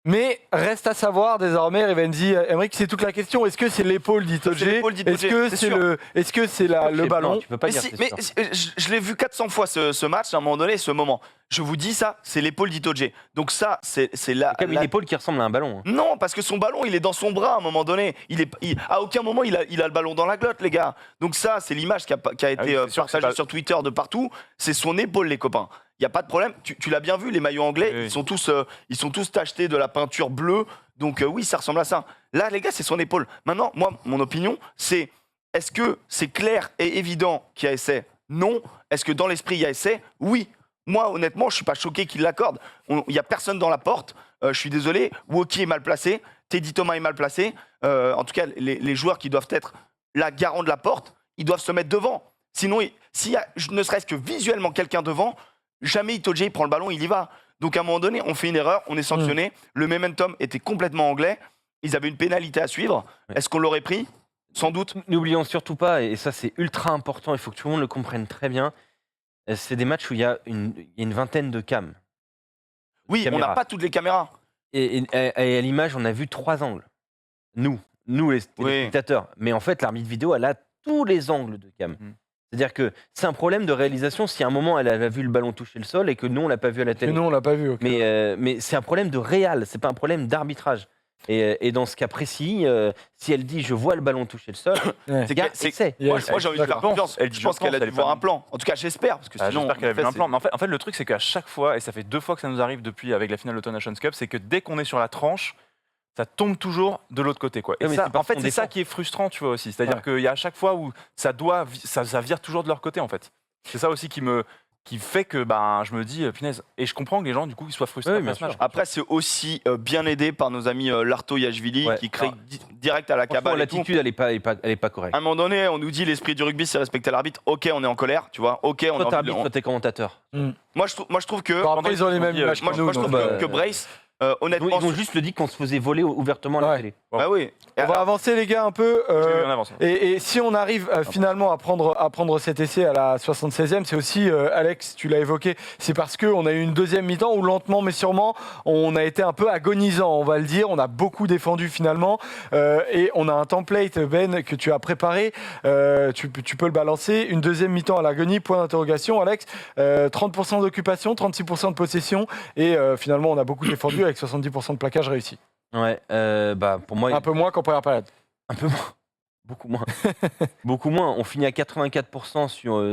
Mais reste à savoir désormais, Rivenzi, Emeric, c'est toute la question. Est-ce que c'est l'épaule d'Itoje? C'est l'épaule d'Itoje, Est-ce que c'est le ballon? Non, tu peux pas Mais, dire si, que mais c'est sûr. je l'ai vu 400 fois ce match, à un moment donné, ce moment. Je vous dis ça, c'est l'épaule d'Itoje. Donc ça, c'est la... C'est comme une épaule qui ressemble à un ballon. hein. Non, parce que son ballon, il est dans son bras à un moment donné. À aucun moment, il a le ballon dans la glotte, les gars. Donc ça, c'est l'image qui a été oui, c'est sûr que c'est partagée pas- sur Twitter de partout. C'est son épaule, les copains. Il n'y a pas de problème. Tu l'as bien vu, les maillots anglais, Oui. ils sont tous tachetés de la peinture bleue. Donc oui, ça ressemble à ça. Là, les gars, c'est son épaule. Maintenant, moi, mon opinion, c'est est-ce que c'est clair et évident qu'il y a essai? Non. Est-ce que dans l'esprit, il y a essai? Oui. Moi, honnêtement, je suis pas choqué qu'il l'accorde. Il n'y a personne dans la porte. Je suis désolé. Woki est mal placé. Teddy Thomas est mal placé. En tout cas, les joueurs qui doivent être la garant de la porte, ils doivent se mettre devant. Sinon, s'il y a ne serait-ce que visuellement quelqu'un devant, jamais Itoje il prend le ballon, il y va. Donc à un moment donné, on fait une erreur, on est sanctionné. Le momentum était complètement anglais. Ils avaient une pénalité à suivre. Ouais. Est-ce qu'on l'aurait pris? Sans doute. N'oublions surtout pas, et ça c'est ultra important, il faut que tout le monde le comprenne très bien, c'est des matchs où il y a une vingtaine de cams. Oui, on Caméra. n'a pas toutes les caméras. Et à l'image, on a vu 3 angles. Nous les Oui. spectateurs. Mais en fait, l'arbitre vidéo, elle a tous les angles de cam. C'est-à-dire que c'est un problème de réalisation si à un moment elle a vu le ballon toucher le sol et que nous on l'a pas vu à la Que télé. nous, on l'a pas vu. ok. Mais c'est un problème de réal, c'est pas un problème d'arbitrage. Et dans ce cas précis, si elle dit je vois le ballon toucher le sol, Ouais. C'est gars, c'est- essaie. Yeah, Moi, j'ai envie de faire d'accord. confiance. Elle dit Je pense je qu'elle a pense, dû elle est voir pas- un plan. En tout cas, j'espère. Parce que sinon, J'espère qu'elle a vu en un fait, plan. Mais en fait, le truc, c'est qu'à chaque fois, et ça fait 2 fois que ça nous arrive depuis avec la finale de l'Automn Nations Cup, c'est que dès qu'on est sur la tranche, ça tombe toujours de l'autre côté. Quoi. Et Ouais, mais ça, c'est parce en fait, qu'on c'est ça défend. qui est frustrant, tu vois aussi. C'est-à-dire Ouais. qu'il y a à chaque fois où ça vire toujours de leur côté, en fait. C'est ça aussi qui fait que je me dis, punaise. Et je comprends que les gens, du coup, ils soient frustrés. Oui, après bien ce match. sûr. Après, c'est aussi bien aidé par nos amis Larto Yachvili Ouais. qui créent direct à la Franchement, cabale et tout. l'attitude elle est pas correcte. À un moment donné, on nous dit l'esprit du rugby, c'est respecter l'arbitre. Ok, on est en colère, tu vois. Ok, on Soit a envie t'arbitres, de- soit t'es commentateur. Moi, je trouve que. Bon, après, ils ont les mêmes Moi, images Moi, que je nous. trouve donc, que Brace, honnêtement. Ils ont juste le dit qu'on se faisait voler ouvertement à la Ouais. télé. Bah oui. On va avancer, les gars, un peu. J'ai vu en avance. Et si on arrive finalement à prendre cet essai à la 76e, c'est aussi, Alex, tu l'as évoqué, c'est parce qu'on a eu une deuxième mi-temps où lentement mais sûrement, on a été un peu agonisant, on va le dire. On a beaucoup défendu finalement. Et on a un template, Ben, que tu as préparé. Tu peux le balancer. Une deuxième mi-temps à l'agonie, point d'interrogation, Alex. 30% d'occupation, 36% de possession. Et finalement, on a beaucoup défendu avec 70% de plaquage réussi. Ouais, bah pour moi, Un peu moins qu'en première période. un peu moins. Beaucoup moins. Beaucoup moins. On finit à 84%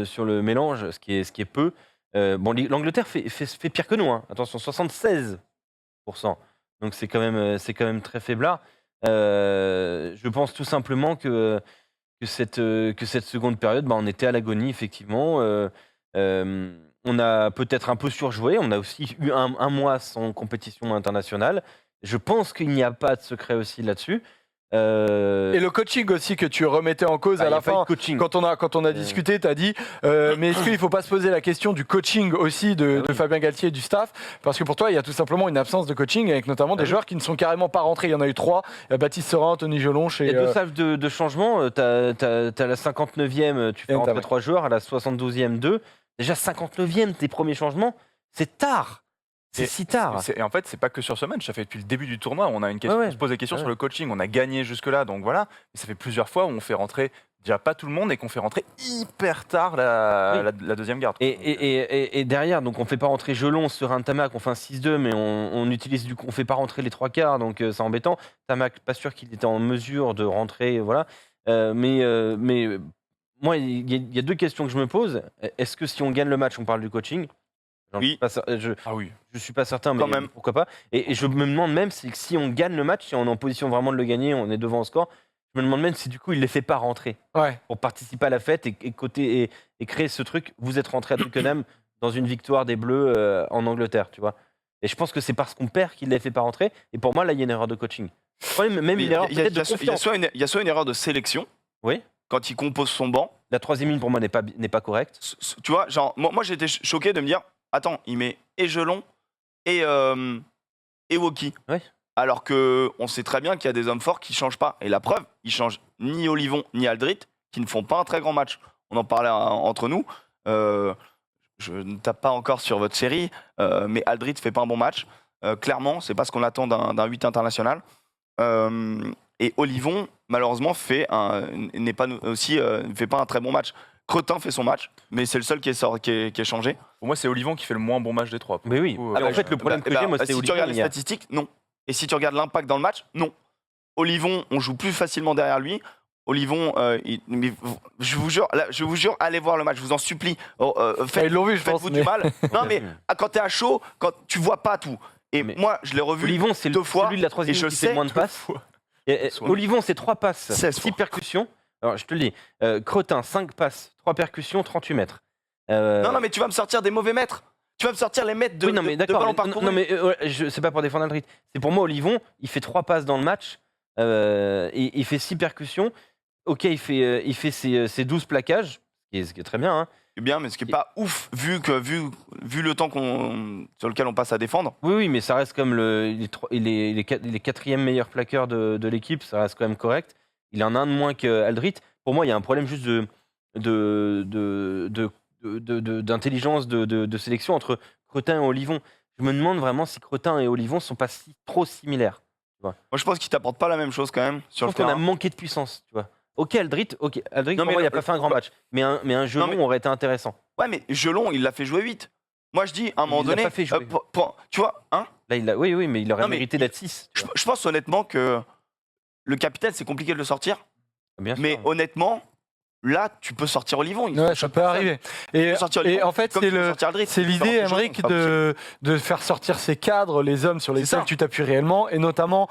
sur le mélange, ce qui est peu. Bon, l'Angleterre fait pire que nous, hein. Attention, 76%. Donc c'est quand même très faiblard. Je pense tout simplement que cette seconde période, bah, on était à l'agonie, effectivement. On a peut-être un peu surjoué. On a aussi eu un mois sans compétition internationale. Je pense qu'il n'y a pas de secret aussi là-dessus. Et le coaching aussi que tu remettais en cause Bah, à y a la pas eu de fin. coaching. Quand on a discuté, tu as dit mais est-ce qu'il ne faut pas se poser la question du coaching aussi de Ah oui. Fabien Galtier et du staff? Parce que pour toi, il y a tout simplement une absence de coaching avec notamment des oui. joueurs qui ne sont carrément pas rentrés. Il y en a eu 3. Baptiste Serin, Anthony Gelonche Il et y a deux salves de changement. Tu as la 59e, tu fais Et rentrer t'as- 3 joueurs. À la 72e, 2. Déjà, 59e, tes premiers changements, c'est tard. C'est Et si tard. Et en fait, c'est pas que sur ce match, ça fait depuis le début du tournoi, on a une question, Ouais, ouais. on se pose des questions Ouais. sur le coaching, on a gagné jusque-là, donc voilà. Mais ça fait plusieurs fois où on fait rentrer déjà pas tout le monde et qu'on fait rentrer hyper tard la deuxième garde. Et derrière, donc on fait pas rentrer Gelon, Serin, Tamac, on fait un 6-2, mais on fait pas rentrer les 3 quarts, donc c'est embêtant. Tamac, pas sûr qu'il était en mesure de rentrer, voilà. Mais moi, il y a 2 questions que je me pose. Est-ce que si on gagne le match, on parle du coaching? Oui. Suis pas cer- Ah oui. je suis pas certain, mais Quand même. pourquoi pas. Et je me demande même si on gagne le match, si on est en position vraiment de le gagner, on est devant au score, je me demande même si du coup il les fait pas rentrer Ouais. pour participer à la fête et créer ce truc. Vous êtes rentré à Twickenham dans une victoire des Bleus en Angleterre, tu vois. Et je pense que c'est parce qu'on perd qu'il les fait pas rentrer. Et pour moi, là, il y a une erreur de coaching. Même Mais une erreur il y a- peut-être il y a de soit- il y a confiance. soit une- il y a soit une erreur de sélection Oui. quand il compose son banc. La 3e ligne pour moi n'est pas correcte. Tu vois, genre, moi j'étais choqué de me dire, attends, il met et Gelon et Woki. Ouais. Alors que on sait très bien qu'il y a des hommes forts qui changent pas. Et la preuve, ils changent ni Olivon ni Aldrit, qui ne font pas un très grand match. On en parlait entre nous. Je ne tape pas encore sur votre série, mais Aldrit fait pas un bon match. Clairement, c'est pas ce qu'on attend d'un 8 international. Et Olivon, malheureusement, ne fait pas un très bon match. Cretin fait son match, mais c'est le seul qui est changé. Pour moi, c'est Olivon qui fait le moins bon match des 3. Mais oui. coup, Et en ouais, fait, le problème que j'ai, moi, c'est si tu Olivon. regardes les il y a- statistiques, non. Et si tu regardes l'impact dans le match, non. Olivon, on joue plus facilement derrière lui. Olivon, mais je vous jure, allez voir le match, je vous en supplie. Ils l'ont vu, je pense. Faites-vous mais- du mal. Non, mais quand t'es à chaud, quand tu vois pas tout. Et Mais moi, je l'ai revu Olivon, c'est 2 fois. celui de la 3e et je ligne qui fait sais le moins de passes. Olivon, c'est 3 passes, 16 6 fois. percussions. Alors, je te le dis. Cretin, 5 passes, 3 percussions, 38 mètres. Non, mais tu vas me sortir des mauvais mètres. Tu vas me sortir les mètres de, oui, non, mais de d'accord. ballon mais- parcouru. Non, mais c'est pas pour défendre Aldrit. C'est pour moi, Olivon, il fait 3 passes dans le match. Il fait 6 percussions. Ok, il fait ses 12 plaquages, ce qui est très bien. Hein. C'est bien, mais ce qui est pas ouf, vu le temps sur lequel on passe à défendre. Oui, mais ça reste comme il est 4e meilleur plaqueur de l'équipe, ça reste quand même correct. Il en a un de moins qu'Aldrit. Pour moi, il y a un problème juste d'intelligence de sélection entre Cretin et Olivon. Je me demande vraiment si Cretin et Olivon sont pas trop similaires. Moi, je pense qu'il t'apporte pas la même chose quand même Je sur le pense qu'on a terrain. manqué de puissance, tu vois. Ok, Aldrit, Non, pour mais moi, il le- a pas fait un grand match. Mais un Gelon mais- aurait été intéressant. Ouais, mais Gelon, il l'a fait jouer 8. Moi, je dis, à un moment Il l'a donné, pas fait jouer. tu vois, hein, Là, oui, mais il aurait Non, mais mérité d'être 6. je pense honnêtement que le capitaine, c'est compliqué de le sortir. Bien sûr. Mais honnêtement, là, tu peux sortir Olivon. Il Ouais, faut ça que peut personne. arriver. Tu Et, peux sortir et Olivon, en fait, comme c'est tu peux sortir Aldrit. c'est Tu peux l'idée, sortir Gelon, Emmerich, c'est pas possible. de faire sortir ces cadres, les hommes sur C'est lesquels ça. tu t'appuies réellement, et notamment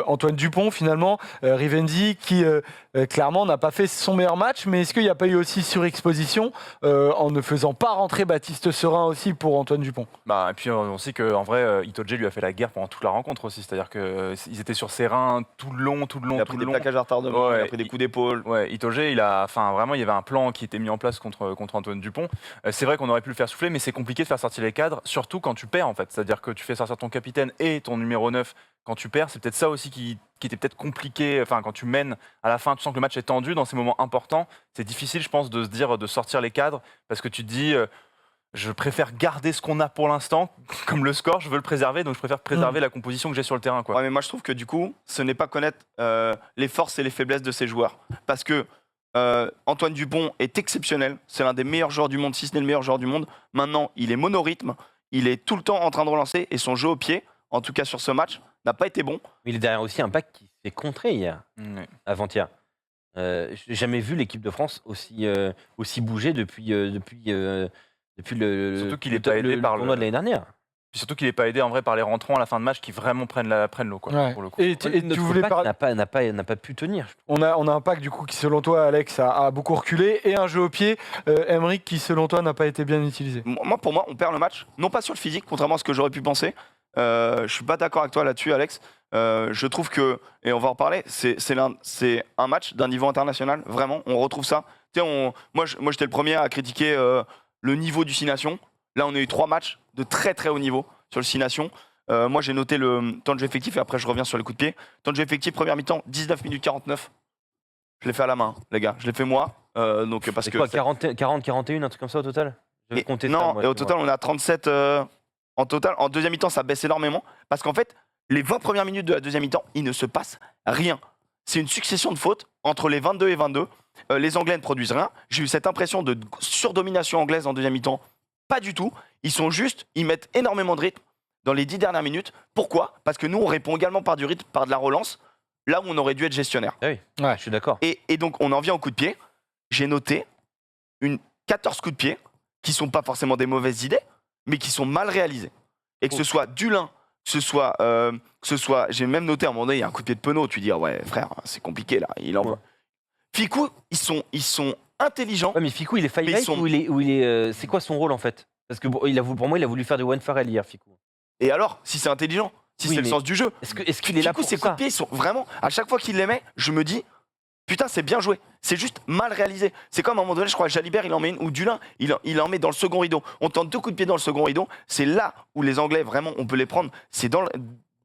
Antoine Dupont, finalement, Rivendi, qui clairement n'a pas fait son meilleur match, mais est-ce qu'il n'y a pas eu aussi surexposition en ne faisant pas rentrer Baptiste Serin aussi pour Antoine Dupont? Bah, et puis on sait qu'en vrai, Itoje lui a fait la guerre pendant toute la rencontre aussi. C'est-à-dire qu'ils étaient sur ses reins tout le long. Il a pris des plaquages à retardement, il a Ouais, pris des coups d'épaule. Ouais, Itoje, vraiment, il y avait un plan qui était mis en place contre Antoine Dupont. C'est vrai qu'on aurait pu le faire souffler, mais c'est compliqué de faire sortir les cadres, surtout quand tu perds en fait. C'est-à-dire que tu fais sortir ton capitaine et ton numéro 9 quand tu perds. C'est peut-être ça aussi qui était peut-être compliqué. Enfin, quand tu mènes à la fin, tu sens que le match est tendu dans ces moments importants. C'est difficile, je pense, de se dire de sortir les cadres parce que tu te dis. Je préfère garder ce qu'on a pour l'instant, comme le score, je veux le préserver, donc je préfère préserver la composition que j'ai sur le terrain. Quoi. Ouais, mais moi je trouve que du coup, ce n'est pas connaître les forces et les faiblesses de ces joueurs. Parce que Antoine Dupont est exceptionnel. C'est l'un des meilleurs joueurs du monde, si ce n'est le meilleur joueur du monde. Maintenant, il est monorythme. Il est tout le temps en train de relancer et son jeu au pied, en tout cas sur ce match, n'a pas été bon. Mais il est derrière aussi un bac qui s'est contré hier, Ouais. avant-hier. J'ai jamais vu l'équipe de France aussi bouger depuis le Surtout qu'il est pas aidé par tournoi le- de l'année dernière. Puis surtout qu'il n'est pas aidé en vrai par les rentrants à la fin de match qui vraiment prennent l'eau, quoi, Ouais. pour le coup. Et tu Notre voulais pack parler. n'a pas pu tenir. je trouve. On a un pack du coup qui selon toi Alex a beaucoup reculé et un jeu au pied Emeric qui selon toi n'a pas été bien utilisé. Pour moi, on perd le match, non pas sur le physique, contrairement à ce que j'aurais pu penser. Je suis pas d'accord avec toi là-dessus, Alex. Je trouve que, et on va en reparler, c'est un match d'un niveau international, vraiment, on retrouve ça. Tu sais, moi j'étais le premier à critiquer le niveau du 6 Nations. Là, on a eu 3 matchs de très très haut niveau sur le 6 Nations. Moi, j'ai noté le temps de jeu effectif et après, je reviens sur les coups de pied. Temps de jeu effectif, première mi-temps, 19 minutes 49. Je l'ai fait à la main, les gars. Je l'ai fait moi. Donc, parce C'est que quoi, 40-41, un truc comme ça au total? J'avais et- compté ça, non, moi, et au chez moi. total, on a 37 en total. En deuxième mi-temps, ça baisse énormément. Parce qu'en fait, les 20 premières minutes de la deuxième mi-temps, il ne se passe rien. C'est une succession de fautes entre les 22 et 22. Les Anglais ne produisent rien. J'ai eu cette impression de surdomination anglaise en deuxième mi-temps. Pas du tout. Ils mettent énormément de rythme dans les 10 dernières minutes. Pourquoi? Parce que nous, on répond également par du rythme, par de la relance, là où on aurait dû être gestionnaire. Ah oui, Ouais. je suis d'accord. Et donc, on en vient au coup de pied. J'ai noté 14 coups de pied qui sont pas forcément des mauvaises idées, mais qui sont mal réalisés. Et que ce soit Dulin, que ce soit, j'ai même noté à un moment donné, il y a un coup de pied de Penaud, tu dis, ah ouais, frère, c'est compliqué là, il envoie. Ouais. Ficou, ils sont intelligents. Ouais, mais Ficou, il est Mais ils five sont- ou c'est quoi son rôle en fait? Parce que pour moi, il a voulu faire du One Farrell hier, Ficou. Et alors, si c'est intelligent, si Oui, c'est le mais sens du jeu, Est-ce qu'il est là Ficou, pour ses coups ça? de pied, ils sont vraiment, à chaque fois qu'il les met, je me dis, putain, c'est bien joué. C'est juste mal réalisé. C'est comme à un moment donné, je crois, Jalibert, il en met une, ou Dulin, il en met dans le second rideau. On tente 2 coups de pied dans le second rideau. C'est là où les Anglais, vraiment, on peut les prendre. C'est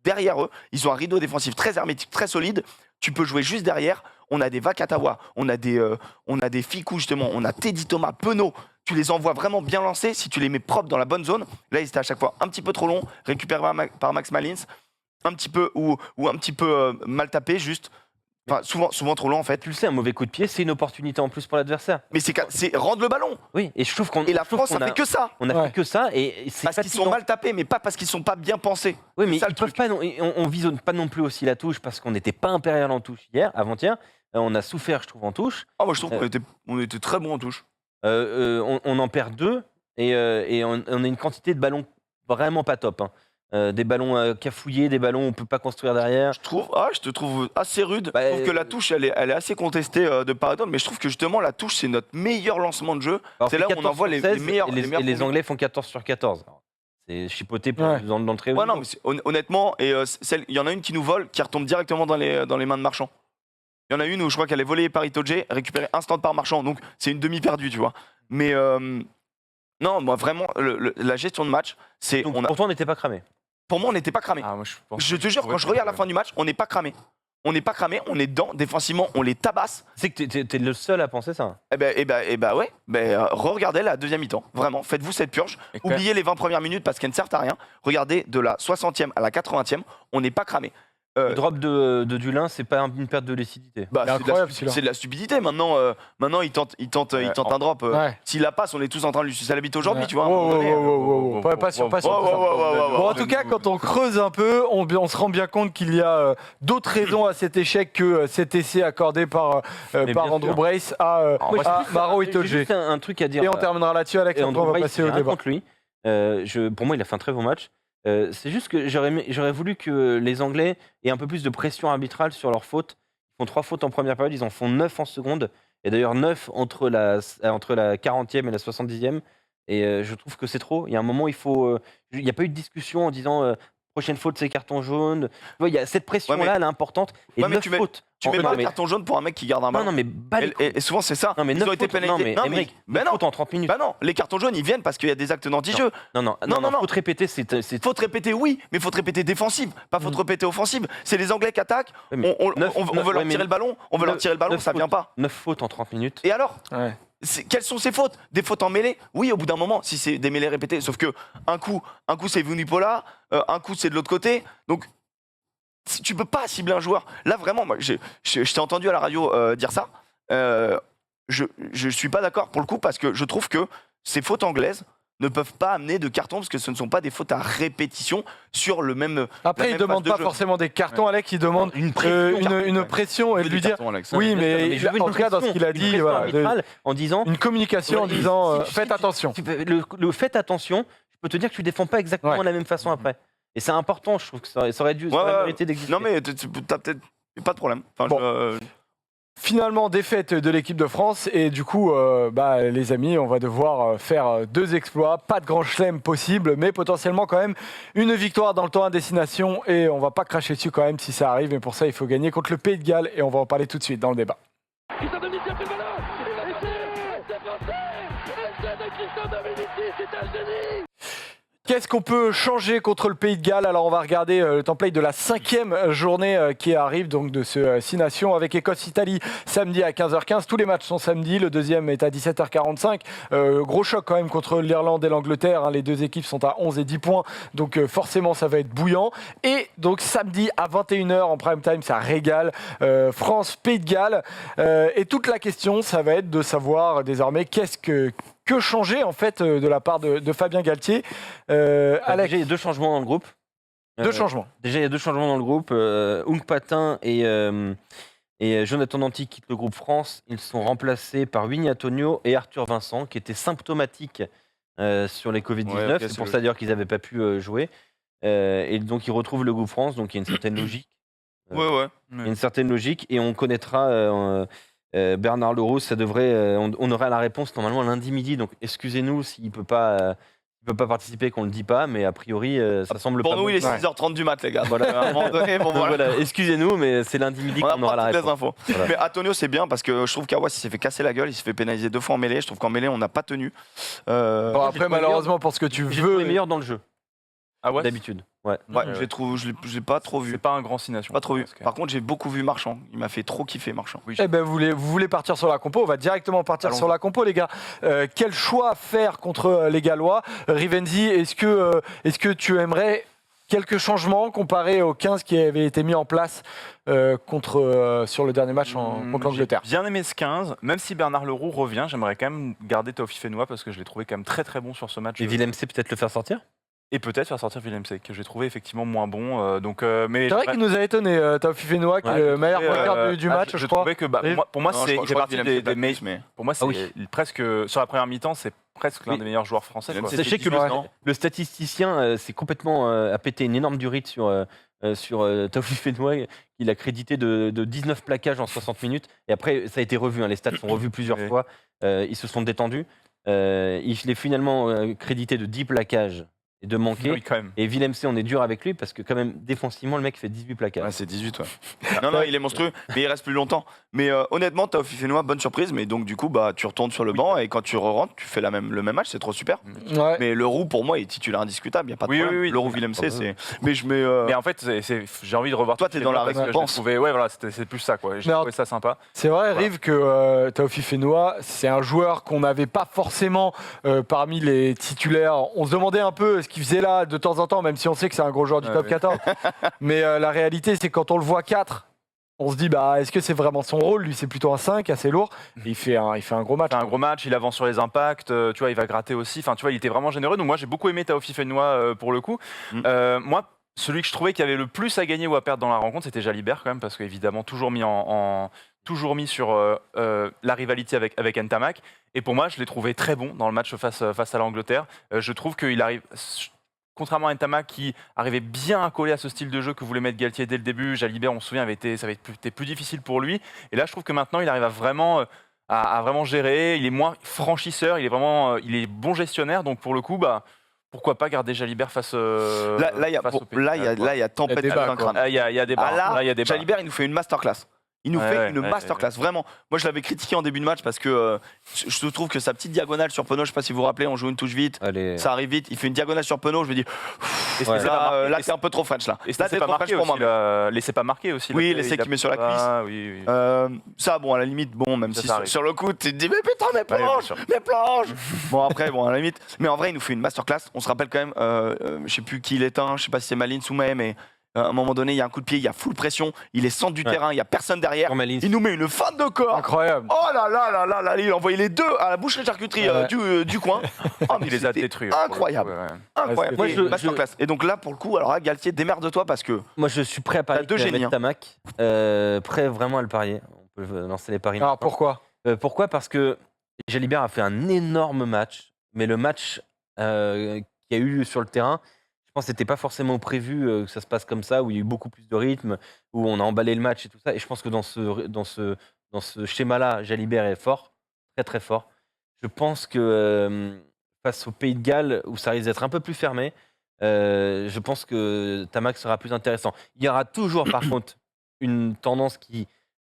derrière eux. Ils ont un rideau défensif très hermétique, très solide. Tu peux jouer juste derrière. On a des Vakatawa, on a des Ficou, justement. On a Teddy Thomas, Penaud. Tu les envoies vraiment bien lancés si tu les mets propres dans la bonne zone. Là, ils étaient à chaque fois un petit peu trop longs, récupérés par Max Malins. Un petit peu, ou un petit peu mal tapés, juste. Enfin, souvent trop long en fait. Tu le sais, un mauvais coup de pied, c'est une opportunité en plus pour l'adversaire. Mais c'est rendre le ballon. Oui, et je trouve qu'on Et la je trouve France, qu'on ça fait que ça. on a Ouais. fait que ça et c'est Parce qu'ils sont fatigant. mal tapés, mais pas parce qu'ils sont pas bien pensés. Oui, C'est mais ça, ils le peuvent truc. pas. On vise pas non plus aussi la touche parce qu'on n'était pas impérial en touche hier, avant-hier. On a souffert, je trouve, en touche. Ah, moi je trouve qu'on était très bons en touche. On en perd 2 et on a une quantité de ballons vraiment pas top. Hein. Des ballons cafouillés, des ballons où on peut pas construire derrière. Je te trouve assez rude. Bah, je trouve que la touche, elle est assez contestée de part et d'autre, mais je trouve que justement la touche, c'est notre meilleur lancement de jeu. Alors, C'est là où on 14 envoie sur les 16, meilleurs. et les meilleurs les combos. Anglais font 14 sur 14. Alors, c'est chipoté Ouais. dans le très haut Ouais, non, niveau. mais honnêtement, et il y en a une qui nous vole, qui retombe directement dans les mains de Marchand. Il y en a une où je crois qu'elle est volée par Itoje, récupérée instant par Marchand, donc c'est une demi perdue, tu vois. Mais non, moi vraiment, la gestion de match, c'est. Donc, pourtant, on n'était pas cramé. Pour moi, on n'était pas cramé. Ah, moi, je pense Je que te jure, quand je regarde la fin du match, on n'est pas cramé. On n'est pas cramé, on est dedans, défensivement, on les tabasse. C'est que t'es le seul à penser ça. Eh ben ouais, regardez la deuxième mi-temps. Vraiment, faites-vous cette purge. Et quand même- Oubliez les 20 premières minutes parce qu'elles ne servent à rien. Regardez de la 60e à la 80e, on n'est pas cramé. Le drop de Dulin, c'est pas une perte de lucidité. Bah, Il est incroyable, celui-là. c'est de la stupidité. Maintenant, il tente un drop. Ouais. S'il la passe, on est tous en train de lui sucer la bite aujourd'hui, Ouais. tu vois. à un moment donné. Pas sûr, pas sûr. Wow, wow, wow, wow, wow, Bon, wow. en tout cas, quand on creuse un peu, on se rend bien compte qu'il y a d'autres raisons à cet échec que cet essai accordé par Mais bien Andrew sûr. Brace à Moi, j'ai juste Maro j'ai Itoje. juste un truc à dire. Et on terminera là-dessus, Alex. Et Après, on Andrew va Brace, passer j'ai au rien débat. contre lui. Pour moi, il a fait un très bon match. C'est juste que j'aurais voulu que les Anglais aient un peu plus de pression arbitrale sur leurs fautes. Ils font 3 fautes en première période, ils en font 9 en seconde. Et d'ailleurs 9 entre la 40e et la 70e. Et je trouve que c'est trop. Il y a un moment, il n'y a pas eu de discussion en disant prochaine faute, c'est carton jaune. Tu vois, il y a cette pression-là, Ouais, mais- elle est importante. Et Ouais, mais 9 tu mets- fautes. Tu mets Non, pas le mais- carton jaune pour un mec qui garde un Non, ballon. non, mais bas les couilles. Et souvent, c'est ça. Non, mais Ils 9 ont été fautes, pénalisés. non, mais Emmerich, mais 9 non. fautes en 30 minutes. Bah non, les cartons jaunes, ils viennent parce qu'il y a des actes d'anti-jeu. Non, non. faute répétée, c'est Faute répétée, oui, mais faute répétée défensive, pas faute répétée offensive. C'est les Anglais qui attaquent, Ouais, mais on neuf- veut neuf- leur ouais, mais tirer le ballon, neuf ça vient fautes. pas. 9 fautes en 30 minutes. Et alors Ouais. Quelles sont ces fautes? Des fautes en mêlée? Oui, au bout d'un moment, si c'est des mêlées répétées, sauf que un coup c'est Vunipola, un coup c'est de l'autre côté, donc tu peux pas cibler un joueur. Là, vraiment, moi, je t'ai entendu à la radio dire ça. Je suis pas d'accord pour le coup parce que je trouve que ces fautes anglaises, ne peuvent pas amener de carton parce que ce ne sont pas des fautes à répétition sur le même. Après, la il même demande phase de pas jeu. forcément des cartons, Alex, il demande une pression et de lui dire. Oui, mais je veux une en tout cas, dans ce qu'il a une dit, pression voilà, arbitrale en disant une communication en Ouais, disant si- faites si- attention. le faites attention, je peux te dire que tu défends pas exactement Ouais. de la même façon après. Et c'est important, je trouve que ça aurait dû, ça Ouais, aurait ouais. mérité d'exister. Non, mais t'as peut-être pas de problème. Enfin, Bon. Finalement, défaite de l'équipe de France et du coup, les amis, on va devoir faire 2 exploits. Pas de grand chelem possible, mais potentiellement quand même une victoire dans le temps à destination et on va pas cracher dessus quand même si ça arrive. Mais pour ça, il faut gagner contre le Pays de Galles et on va en parler tout de suite dans le débat. Christian Dominici a pris le ballon. C'est français. Essai de Christian Dominici, c'est un génie. Qu'est-ce qu'on peut changer contre le Pays de Galles? Alors on va regarder le template de la 5e journée qui arrive donc de ce 6 nations avec Écosse-Italie samedi à 15h15. Tous les matchs sont samedi, le deuxième est à 17h45. Gros choc quand même contre l'Irlande et l'Angleterre, hein. Les deux équipes sont à 11 et 10 points, donc forcément ça va être bouillant. Et donc samedi à 21h en prime time, ça régale. France-Pays de Galles. Et toute la question, ça va être de savoir désormais que changer en fait de la part de Fabien Galtier. Alex, Déjà, il y a 2 changements dans le groupe. 2 changements. Déjà, il y a 2 changements dans le groupe. Ounk Patin et Jonathan Danty quittent le groupe France. Ils sont remplacés par Winnie Antonio et Arthur Vincent, qui étaient symptomatiques sur les Covid-19. Ouais, ok, c'est c'est pour logique. ça d'ailleurs qu'ils n'avaient pas pu jouer. Et donc, ils retrouvent le groupe France. Donc, il y a une certaine logique. ouais. Il y a une certaine logique. Et on connaîtra Bernard Leroux. Ça devrait, on aura la réponse normalement lundi midi. Donc, excusez-nous s'il ne peut pas participer, qu'on ne le dit pas. Mais a priori, ça semble Pour pas nous, bon. il est Ouais. 6h30 du mat, les gars. Voilà. À un moment donné, bon, Donc voilà. voilà, excusez-nous, mais c'est lundi midi On qu'on aura apprend la toutes les réponse. infos. Voilà. Mais Antonio, c'est bien parce que je trouve qu'Awas, il s'est fait casser la gueule, il s'est fait pénaliser 2 fois en mêlée. Je trouve qu'en mêlée, on n'a pas tenu. Bon, j'ai après, trouvé malheureusement, pour ce que tu J'ai trouvé veux. meilleur dans le jeu, Ah ouais d'habitude. Ouais. Ouais, je l'ai pas trop C'est vu. pas un grand signation. Pas trop vu. Parce que- Par contre, j'ai beaucoup vu Marchand. Il m'a fait trop kiffer Marchand. Oui, Eh ben, vous voulez partir sur la compo? On va directement partir Allons-y. sur la compo, les gars. Quel choix faire contre les Gallois? Rivenzi, est-ce que tu aimerais quelques changements comparés aux 15 qui avaient été mis en place sur le dernier match contre l'Angleterre? J'ai bien aimé ce 15, même si Bernard Leroux revient, j'aimerais quand même garder Taofi Fenois parce que je l'ai trouvé quand même très très bon sur ce match. Et Willem C peut-être le faire sortir. Et peut-être faire sortir Willem C, que j'ai trouvé effectivement moins bon. Mais C'est vrai qu'il nous a étonné, Taofi Fenois, qui est le meilleur pointeur du match, je crois. trouvais que Et- pour moi, Non, c'est je il fait crois partie que des Willem fait meilleurs. plus, mais Pour moi, c'est Ah oui. presque sur la première mi-temps, c'est presque l'un Oui. des meilleurs joueurs français. Willem quoi. C, Sachez que 18 ans. le statisticien c'est complètement a pété une énorme durite sur Taofi Fenois. Il a crédité de 19 plaquages en 60 minutes. Et après, ça a été revu. Les stats sont revus plusieurs Oui. fois. Ils se sont détendus. Il est finalement crédité de 10 plaquages et de manquer. Oui, quand même. Et Willem C, on est dur avec lui parce que quand même défensivement, le mec fait 18 plaquages. Ouais, c'est 18, ouais. non, il est monstrueux, mais il reste plus longtemps. Mais honnêtement, Taofi Fenois, bonne surprise. Mais donc, du coup, tu retournes sur le banc et quand tu rentres, tu fais le même match, c'est trop super. Ouais. Mais Leroux, pour moi, il est titulaire indiscutable, il n'y a pas de Oui, problème. oui, oui. Leroux, Willem C, Ah, c'est. Mais je mets. Mais en fait, j'ai envie de revoir. Toi, tous t'es ces dans la joueurs parce que je les récompense. trouvais- Ouais, voilà, c'est plus ça, quoi. J'ai Mais en- trouvé ça sympa. C'est vrai, Voilà. Rive, que Taofi Fenois, c'est un joueur qu'on n'avait pas forcément parmi les titulaires. On se demandait un peu ce qu'il faisait là de temps en temps, même si on sait que c'est un gros joueur du Ouais, top ouais. 14. Mais la réalité, c'est que quand on le voit 4, on se dit, est-ce que c'est vraiment son rôle? Lui, c'est plutôt un 5, assez lourd. Et il fait un gros match. C'est un gros match, il avance sur les impacts, tu vois, il va gratter aussi. Enfin, tu vois, il était vraiment généreux. Donc moi, j'ai beaucoup aimé Taofi Fenois pour le coup. Moi, celui que je trouvais qui avait le plus à gagner ou à perdre dans la rencontre, c'était Jalibert quand même, parce qu'évidemment, toujours mis sur la rivalité avec Ntamak. Et pour moi, je l'ai trouvé très bon dans le match face à l'Angleterre. Je trouve qu'il arrive. Contrairement à Ntamak qui arrivait bien à coller à ce style de jeu que voulait mettre Galtier dès le début, Jalibert, on se souvient, ça avait été plus difficile pour lui. Et là, je trouve que maintenant, il arrive à vraiment gérer. Il est moins franchisseur, il est bon gestionnaire. Donc pour le coup, pourquoi pas garder Jalibert face Là, il y a face au Pays de là, il y a- Galles, quoi. là, il y a tempête Il y a débat, dans un quoi. crâne. Ah, il y a des Ah, barres. Là, il y a des barres. Jalibert, il nous fait une masterclass. Il nous Ouais, fait ouais, une ouais, masterclass, vraiment. Moi, je l'avais critiqué en début de match parce que je trouve que sa petite diagonale sur Penaud, je sais pas si vous vous rappelez, on joue une touche vite, Allez. ça arrive vite, il fait une diagonale sur Penaud, je me dis, Et Ouais. c'est pas marqué. là, c'est un peu trop French, là. Et Là, c'est c'est pas trop marqué French pour aussi. moi. Laissez pas marqué aussi. Oui, là, l'essai il a- qu'il met sur la cuisse. Ah, oui, oui. Ça, bon, à la limite, bon, même Ça, si ça sur, arrive. sur le coup, tu te dis, mais putain, mes bien planches, sûr. mes planches. Bon, après, bon, à la limite. Mais en vrai, il nous fait une masterclass. On se rappelle quand même, je sais plus qui il éteint, je sais pas si c'est Malines ou May, mais À un moment donné, il y a un coup de pied, il y a full pression, il est centre du Ouais. terrain, il y a personne derrière. Sur ma ligne. Il nous met une feinte de corps. Incroyable. Oh là là là là là, il a envoyé les deux à la boucherie charcuterie du coin. Oh, mais Il les a c'était détruits. incroyable. Ouais. Incroyable. Ouais, Et masterclass. Et donc là, pour le coup, alors là, Galtier, démerde-toi parce que Moi, je suis prêt à parier deux qu'il va génies, mettre Tamac. Prêt vraiment à le parier. On peut lancer les paris. Alors maintenant. pourquoi? Pourquoi? Parce que Jalibert a fait un énorme match, mais le match qu'il y a eu sur le terrain, je pense que c'était pas forcément prévu que ça se passe comme ça, où il y a eu beaucoup plus de rythme, où on a emballé le match et tout ça. Et je pense que dans ce schéma-là, Jalibert est fort, très très fort. Je pense que face au Pays de Galles, où ça risque d'être un peu plus fermé, je pense que Tamac sera plus intéressant. Il y aura toujours par contre une tendance qui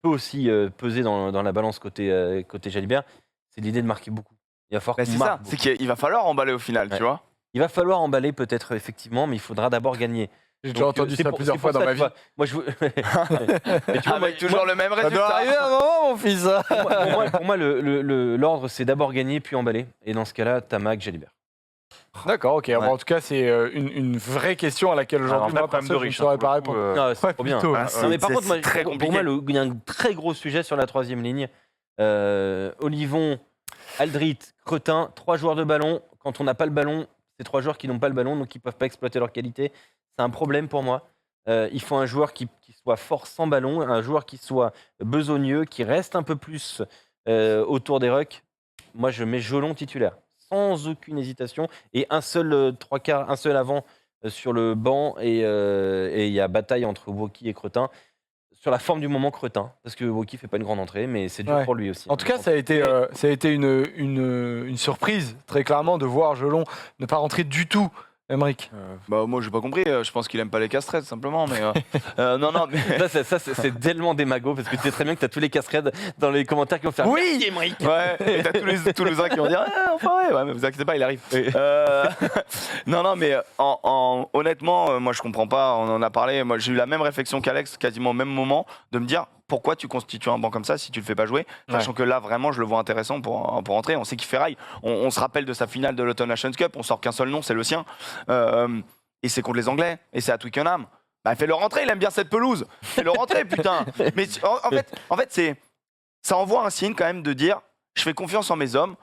peut aussi peser dans la balance côté Jalibert, c'est l'idée de marquer beaucoup. Il va falloir qu'on c'est marque ça, beaucoup. c'est qu'il va falloir emballer au final, Ouais. tu vois. Il va falloir emballer peut-être effectivement, mais il faudra d'abord gagner. J'ai Donc, déjà entendu c'est ça pour- plusieurs c'est fois pour dans ça ma que, vie. Moi, je... Mais tu vois, Avec toujours le même Ça doit résultat. arriver à un moment, mon fils. Hein. pour moi, l'ordre, c'est d'abord gagner, puis emballer. Et dans ce cas-là, Tamac, Jalibert. D'accord, ok. Bon, en tout cas, c'est une vraie question à laquelle Alors, aujourd'hui, vrai moi, problème perso, de je ne riche. saurais pas répondre. Non, c'est Ouais, trop bien. plutôt. Ah, Non, mais par c'est- contre, moi, c'est très pour compliqué. moi, il y a un très gros sujet sur la troisième ligne. Olivon, Aldrit, Cretin, 3 joueurs de ballon. Quand on n'a pas le ballon, c'est 3 joueurs qui n'ont pas le ballon, donc qui ne peuvent pas exploiter leur qualité. C'est un problème pour moi. Il faut un joueur qui soit fort sans ballon, un joueur qui soit besogneux, qui reste un peu plus autour des rucks. Moi, je mets Jolon titulaire, sans aucune hésitation. Et un seul trois quarts, un seul avant sur le banc. Et il y a bataille entre Woki et Cretin. Sur la forme du moment, Cretin. Parce que Woki fait pas une grande entrée, mais c'est dur Ouais. pour lui aussi. En tout cas, ça a été une surprise, très clairement, de voir Jelon ne pas rentrer du tout, Emeric. Bah moi j'ai pas compris, je pense qu'il aime pas les castrets tout simplement, mais non mais C'est tellement des magots, parce que tu sais très bien que tu as tous les cascades dans les commentaires qui vont faire Oui. Merci, Emeric. ouais, et t'as tous les Toulousains qui vont dire enfin ouais, mais vous inquiétez pas, il arrive. Non mais honnêtement, moi je comprends pas, on en a parlé, moi j'ai eu la même réflexion qu'Alex, quasiment au même moment, de me dire pourquoi tu constitues un banc comme ça si tu le fais pas jouer, sachant que là vraiment je le vois intéressant pour rentrer. On sait qu'il ferraille, on se rappelle de sa finale de l'Autumn Nations Cup, on sort qu'un seul nom, c'est le sien, et c'est contre les Anglais, et c'est à Twickenham. Bah fais-le rentrer, il aime bien cette pelouse, fais-le rentrer putain. Mais en fait c'est, ça envoie un signe quand même de dire je fais confiance en mes hommes.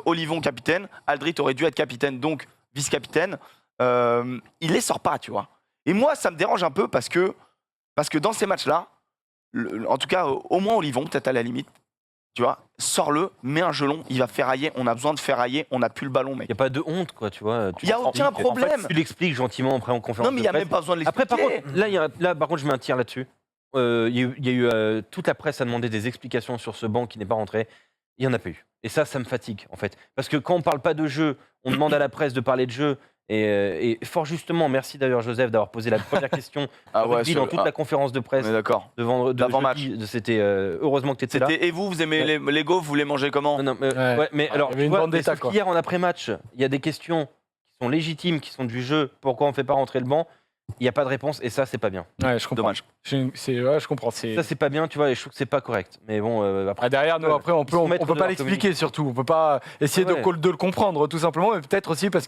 Olivon capitaine, Aldrit aurait dû être capitaine, donc vice-capitaine. Il les sort pas, tu vois. Et moi ça me dérange un peu parce que dans ces matchs-là, en tout cas, au moins Olivon, peut-être à la limite, tu vois, sors-le, mets un gelon, il va ferrailler, on a besoin de ferrailler, on n'a plus le ballon, mec. Il n'y a pas de honte, quoi, tu vois. Il y a aucun problème. En fait, tu l'expliques gentiment après en conférence. Non, mais il de n'y a presse. même pas besoin de Après, l'expliquer. par contre, là, par contre, je mets un tir là-dessus. Il y a eu toute la presse a demandé des explications sur ce banc qui n'est pas rentré. Il n'y en a pas eu. Et ça me fatigue, en fait. Parce que quand on ne parle pas de jeu, on demande à la presse de parler de jeu. Et fort justement, merci d'ailleurs Joseph d'avoir posé la première question Ah ouais, dans toute la conférence de on presse est d'accord. de D'avant-match. jeudi. C'était heureusement que tu étais là. Et vous aimez les gaufres, vous les mangez comment? Non, mais, Ouais. ouais, mais alors, il y avait tu une vois, vendetta, mais sauf quoi. qu'hier en après-match, il y a des questions qui sont légitimes, qui sont du jeu. Pourquoi on ne fait pas rentrer le banc? Il n'y a pas de réponse et ça, c'est pas bien. Ouais, je comprends. Dommage. Je comprends. Ça, c'est pas bien, tu vois, et je trouve que c'est pas correct. Mais bon, après. Ah, derrière, nous, après, on Ils sont peut maîtres pas de leur l'expliquer surtout. On peut pas essayer Ouais. de le comprendre, tout simplement. Mais peut-être aussi parce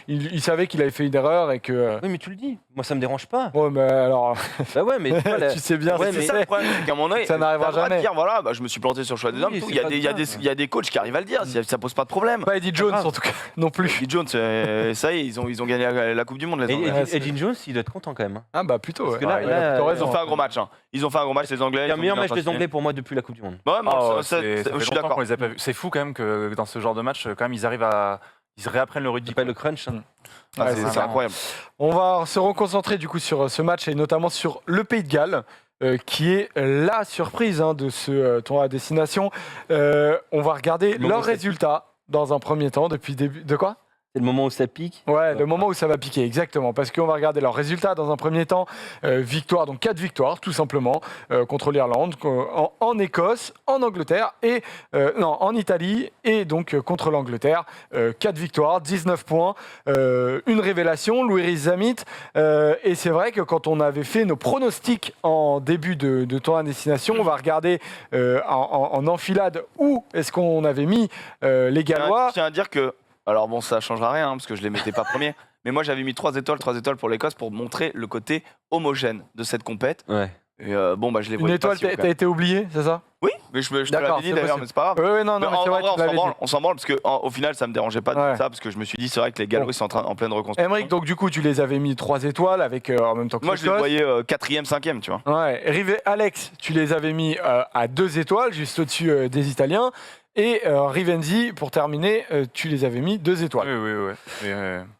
il savait qu'il avait fait une erreur et que. Oui, mais tu le dis. Moi, ça me dérange pas. Ouais, mais alors, Bah ouais, mais tu vois, tu sais bien. Ouais, ce C'est que ça le problème, c'est qu'à un moment donné, Ça n'arrivera t'as le droit de jamais. dire voilà, bah, je me suis planté sur le choix des Oui, hommes. c'est Tout. Il y a pas des- il y a grave. des- il y a des coachs qui arrivent à le dire, ça pose pas de problème. Pas Eddie Jones, grave. en tout cas, non plus. Eddie Jones, ça y est, ils ont gagné la Coupe du Monde, les Et Anglais. Ouais, c'est- Edwin Jones, il doit être content quand même. Hein. Ah, bah plutôt. Parce Ouais. que là- Ouais, il a là, plutôt Ils raison. ont fait un gros match. Ils ont fait un gros match, les Anglais. C'est un ils ont meilleur bien match des fasciné. Anglais pour moi depuis la Coupe du Monde. Ouais, moi, Ah, ça, ça fait je suis longtemps d'accord. qu'on les a pas vus. C'est fou quand même que dans ce genre de match, quand même, ils réapprennent le rugby. C'est pas le crunch. Hein. Ah, Ouais, c'est c'est c'est incroyable. On va se reconcentrer du coup sur ce match et notamment sur le Pays de Galles. Qui est la surprise de ce tournoi à destination. On va regarder Le moment leurs où ça résultats dans un premier temps depuis le début. De quoi ? C'est le moment où ça pique. Ouais, le moment où ça va piquer, exactement. Parce qu'on va regarder leurs résultats dans un premier temps. Victoire, donc 4 victoires, tout simplement, contre l'Irlande, en Écosse, en Angleterre, et en Italie, et donc contre l'Angleterre. 4 victoires, 19 points, une révélation, Louis Riz-Zamit. Et c'est vrai que quand on avait fait nos pronostics en début de tournoi à destination, on va regarder en enfilade où est-ce qu'on avait mis les Gallois. Je tiens à dire que Alors bon, ça changera rien, parce que je les mettais pas premiers. Mais moi, j'avais mis 3 étoiles pour l'Écosse pour montrer le côté homogène de cette compète. Ouais. Et bon, bah, je les Une voyais étoile, pas si haut, quand t'as même. été oublié, c'est ça? Oui, mais je te D'accord, l'avais dit c'est d'ailleurs, possible. mais c'est pas grave. Oui, non, Mais mais c'est vrai, tu on l'avais dit. on s'en branle, parce qu'au final, ça me dérangeait pas de Ouais. dire ça, parce que je me suis dit, c'est vrai que les Gallois sont en pleine reconstruction. Emeric, donc du coup, tu les avais mis 3 étoiles avec en même temps que Moi, je les l'Écosse. voyais 4e, 5e, tu vois. Ouais, Alex, tu les avais mis à 2 étoiles, juste au-dessus des Italiens. Et Rivenzi, pour terminer, tu les avais mis 2 étoiles. Oui.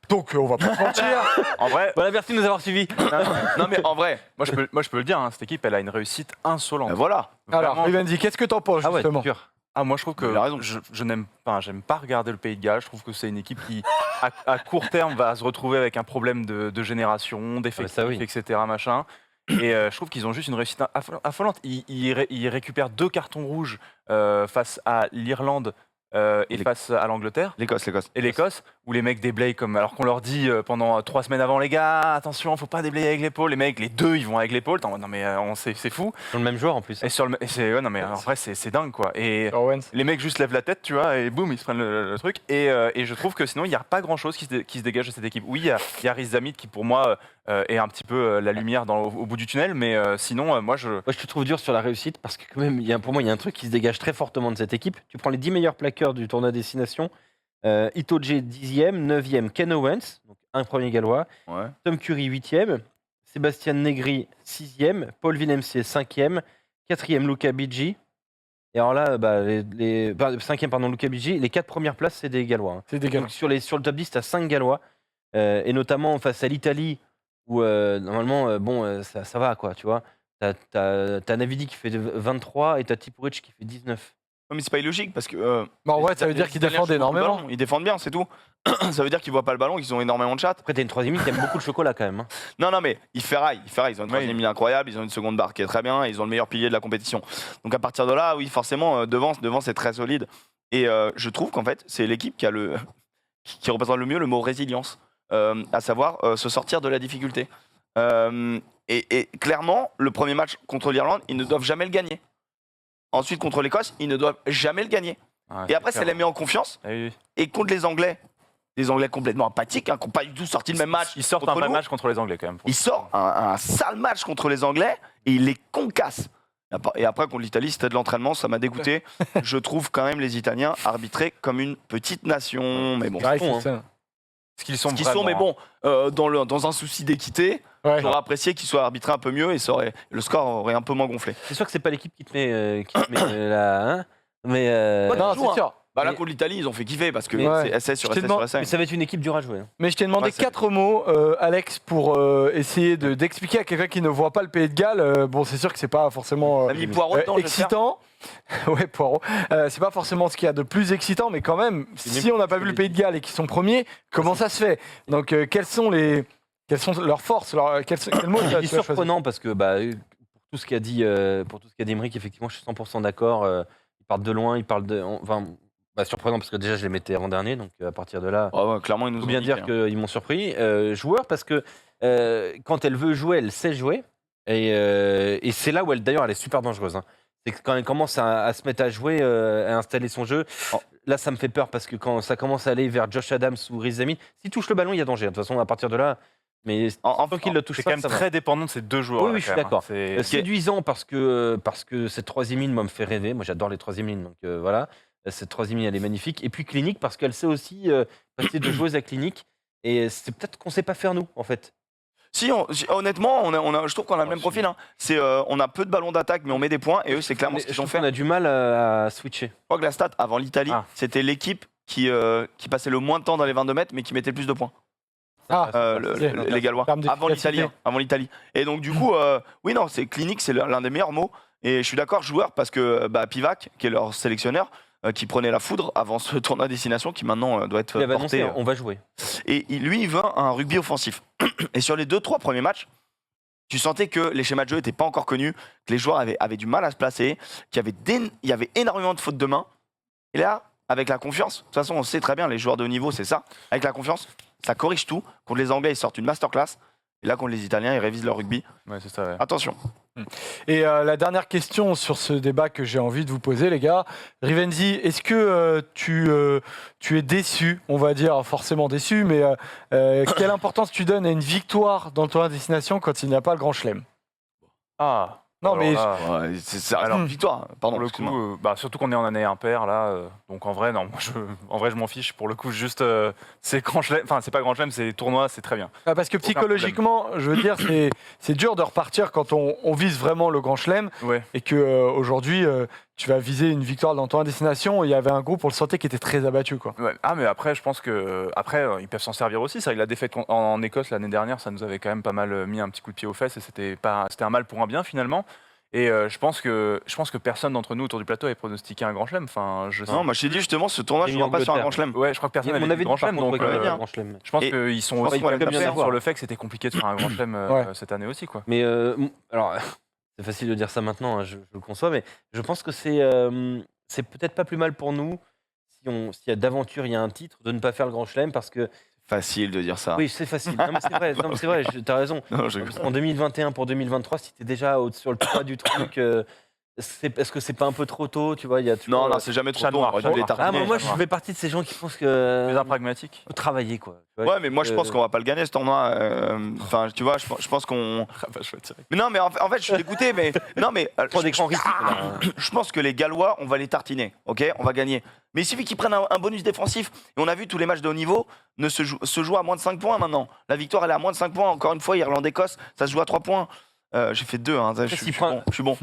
Donc, on va pas se mentir. En vrai, Voilà, merci de nous avoir suivis. Non, mais en vrai, moi je peux le dire, hein, cette équipe, elle a une réussite insolente. voilà. Alors, Vraiment. Rivenzi, qu'est-ce que t'en penses, Ah ouais, justement? c'est sûr. Ah, moi je trouve que Il a raison. je n'aime pas, j'aime pas regarder le Pays de Galles. Je trouve que c'est une équipe qui, à court terme, va se retrouver avec un problème de génération, d'effectifs, ça, oui. etc. Machin. Et je trouve qu'ils ont juste une réussite affolante. Ils récupèrent 2 cartons rouges face à l'Irlande et face à l'Angleterre. L'Écosse. Et l'Écosse, où les mecs déblayent comme. Alors qu'on leur dit pendant 3 semaines avant, les gars, attention, faut pas déblayer avec l'épaule. Les mecs, les 2, ils vont avec l'épaule. Non, mais c'est fou. Sur le même joueur en plus. Et non, mais en vrai, c'est dingue, quoi. Et Owens. les mecs juste lèvent la tête, tu vois, et boum, ils se prennent le truc. Et je trouve que sinon, il n'y a pas grand-chose qui se dégage de cette équipe. Oui, il y a Riz Zamit qui, pour moi, est un petit peu la lumière au bout du tunnel. Mais sinon, moi, Moi, je te trouve dur sur la réussite parce que quand même, pour moi, il y a un truc qui se dégage très fortement de cette équipe. Tu prends les 10 meilleurs plaqueurs du tournoi destination. Itoje 10e, 9e Ken Owens, donc un premier gallois. Ouais. Tom Curry 8e, Sébastien Negri 6e, Paul Willemse 5e, 4e Luca Bigi. Et alors là, 5e pardon, Luca Bigi. Les 4 premières places, c'est des gallois. Hein. C'est dégueulasse. Donc sur le top 10, tu as 5 gallois. Et notamment face à l'Italie, où normalement, ça va, quoi, tu vois. T'as Navidi qui fait 23 et t'as Tipuric qui fait 19. Non, mais c'est pas illogique parce que. Bah, en vrai, les ça veut dire Italiens qu'ils défendent jouent beaucoup le énormément. ballon. Ils défendent bien, c'est tout. Ça veut dire qu'ils voient pas le ballon, qu'ils ont énormément de chatte. Après, t'as une troisième ligne qui aime beaucoup le chocolat quand même. Hein. Non, mais ils ferraillent. Ils ont une troisième ligne incroyable, ils ont une seconde barre qui est très bien, et ils ont le meilleur pilier de la compétition. Donc à partir de là, oui, forcément, devant c'est très solide. Et je trouve qu'en fait, c'est l'équipe qui représente le mieux le mot résilience, à savoir se sortir de la difficulté. Et clairement, le premier match contre l'Irlande, ils ne doivent jamais le gagner. Ensuite, contre l'Écosse, ils ne doivent jamais le gagner. Et après, ça les met en confiance. Ah oui. Et contre les Anglais complètement apathiques, hein, qui n'ont pas du tout sorti le même match. Ils sortent un contre vrai nous. match contre les Anglais, quand même. Il sort un sale match contre les Anglais et il les concasse. Et après, contre l'Italie, c'était de l'entraînement, ça m'a dégoûté. Je trouve quand même les Italiens arbitrés comme une petite nation. Mais bon, Ouais, font, c'est ça. Ce qu'ils sont ce qu'ils sont, mais vraiment, bon, dans un souci d'équité, Ouais. j'aurais apprécié qu'ils soient arbitrés un peu mieux et le score aurait un peu moins gonflé. C'est sûr que c'est pas l'équipe qui te met, là. Hein, mais, Non, joue, c'est hein. sûr. Bah là, Mais- contre l'Italie, ils ont fait kiffer parce que Ouais. c'est SS sur Je te SS demande- sur mais SS. ça va être une équipe dure à jouer. Hein. Mais je t'ai demandé Ouais, c'est- 4 mots, Alex, pour essayer d'expliquer à quelqu'un qui ne voit pas le Pays de Galles. Bon, c'est sûr que c'est pas forcément T'as mis Poirot dedans, j'espère. excitant. Ouais, Poirot. C'est pas forcément ce qu'il y a de plus excitant, mais quand même, si on n'a pas vu le Pays de Galles et qu'ils sont premiers, comment ça se fait? Donc, quelles sont leurs forces, quel mot tu as C'est choisi? surprenant parce que pour tout ce qu'a dit Emeric, effectivement, je suis 100% d'accord. Ils partent de loin, surprenant parce que déjà je les mettais avant-dernier, donc à partir de là, Ouais, clairement, ils nous il faut ont bien niqué, dire hein. qu'ils m'ont surpris. Joueur parce que quand elle veut jouer, elle sait jouer. Et c'est là où elle est super dangereuse. Hein. C'est que quand elle commence à se mettre à jouer, à installer son jeu, là ça me fait peur parce que quand ça commence à aller vers Josh Adams ou Riz Zamit, s'il touche le ballon, il y a danger. De toute façon, à partir de là, mais tant qu'il le touche c'est pas, quand même ça va. très dépendant de ces deux joueurs. Oui, là, oui, je suis quand même, d'accord. hein. C'est- Séduisant parce que cette troisième ligne, moi, me fait rêver. Moi, j'adore les troisièmes lignes. Donc voilà, cette troisième ligne, elle est magnifique. Et puis clinique parce qu'elle sait aussi passer de joueuse à clinique. Et c'est peut-être qu'on sait pas faire nous, en fait. Si, honnêtement, je trouve qu'on a le même profil. Hein. On a peu de ballons d'attaque, mais on met des points. Et eux, c'est clairement ce Je qu'ils ont trouve fait. qu'on a du mal à switcher. Je crois que la stat avant l'Italie, Ah. c'était l'équipe qui passait le moins de temps dans les 22 mètres, mais qui mettait le plus de points. Ah, Les Gallois. termes d'efficacité. Avant l'Italie. Et donc, du coup, oui, non, c'est clinique, c'est l'un des meilleurs mots. Et je suis d'accord, joueur, parce que Pivac, qui est leur sélectionneur, qui prenait la foudre avant ce tournoi à destination, qui maintenant doit être Il avait porté. annoncé, on va jouer. Et lui, il veut un rugby offensif. Et sur les 2-3 premiers matchs, tu sentais que les schémas de jeu n'étaient pas encore connus, que les joueurs avaient du mal à se placer, qu'il y avait énormément de fautes de main. Et là, avec la confiance, de toute façon, on sait très bien, les joueurs de haut niveau, c'est ça. Avec la confiance, ça corrige tout. Contre les Anglais, ils sortent une masterclass. Et là, contre les Italiens, ils révisent leur rugby. Ouais, c'est ça. Ouais. Attention. Et la dernière question sur ce débat que j'ai envie de vous poser, les gars. Rivenzi, est-ce que tu es déçu, on va dire forcément déçu, mais quelle importance tu donnes à une victoire dans le tournoi de destination quand il n'y a pas le Grand Chelem? Ah. Non, alors mais là, Ouais, c'est alors, victoire. Pardon, pour le excuse-moi. coup, surtout qu'on est en année impair là, donc en vrai, non, moi, je m'en fiche. Pour le coup, juste, c'est grand chelem, enfin, c'est pas grand chelem, c'est tournoi, c'est très bien. parce que Aucun psychologiquement, je veux dire, c'est dur de repartir quand on vise vraiment le Grand Chelem Ouais. et que aujourd'hui, tu vas viser une victoire dans le tournoi de destination. Il y avait un groupe, on le sentait, qui était très abattu, quoi. Ouais. Ah, mais après, je pense que après, ils peuvent s'en servir aussi. Ça, la défaite en Écosse l'année dernière, ça nous avait quand même pas mal mis un petit coup de pied aux fesses et c'était un mal pour un bien finalement. Et je pense que personne d'entre nous autour du plateau avait pronostiqué un grand chelem. Enfin, je sais. Non, moi je t'ai dit justement, ce tournoi, J'ai je mis ne vois pas sur un Angleterre. grand chelem. Ouais, je crois que personne On n'avait avait dit grand dit par chelem, contre donc qu'il y avait bien. un Grand Chelem. je pense Et- qu'ils sont je pense aussi qu'on va quand même bien d'accord savoir. sur le fait que c'était compliqué de faire un grand chelem Ouais. cette année aussi, quoi. Mais alors, c'est facile de dire ça maintenant, hein, je le conçois, mais je pense que c'est peut-être pas plus mal pour nous s'il y a d'aventure, il y a un titre, de ne pas faire le Grand Chelem parce que Facile de dire ça. oui, c'est facile. Non, mais c'est vrai, non, mais c'est vrai, t'as raison. Non, je- En 2021 pour 2023, si t'es déjà sur le toit du truc, est-ce que c'est pas un peu trop tôt, tu vois, il y a toujours, Non, c'est jamais trop Chat tôt. noir, On aurait chat dû les noir. tartiner. moi je noir. fais partie de ces gens qui pensent Les que arts pragmatiques. faut travailler quoi. tu vois. Ouais, mais moi je pense qu'on va pas le gagner ce tournoi. Enfin, tu vois, je pense qu'on. Mais non, mais en fait, je suis dégoûté, mais non, mais Prends des grands risques. là. je pense que les Gallois, on va les tartiner, ok? On va gagner. Mais il suffit qu'ils prennent un bonus défensif. Et on a vu tous les matchs de haut niveau se jouent à moins de 5 points maintenant. La victoire, elle est à moins de 5 points. Encore une fois, Irlande-Écosse, ça se joue à 3 points. J'ai fait 2, hein, je s'il suis prend- bon. Je suis bon.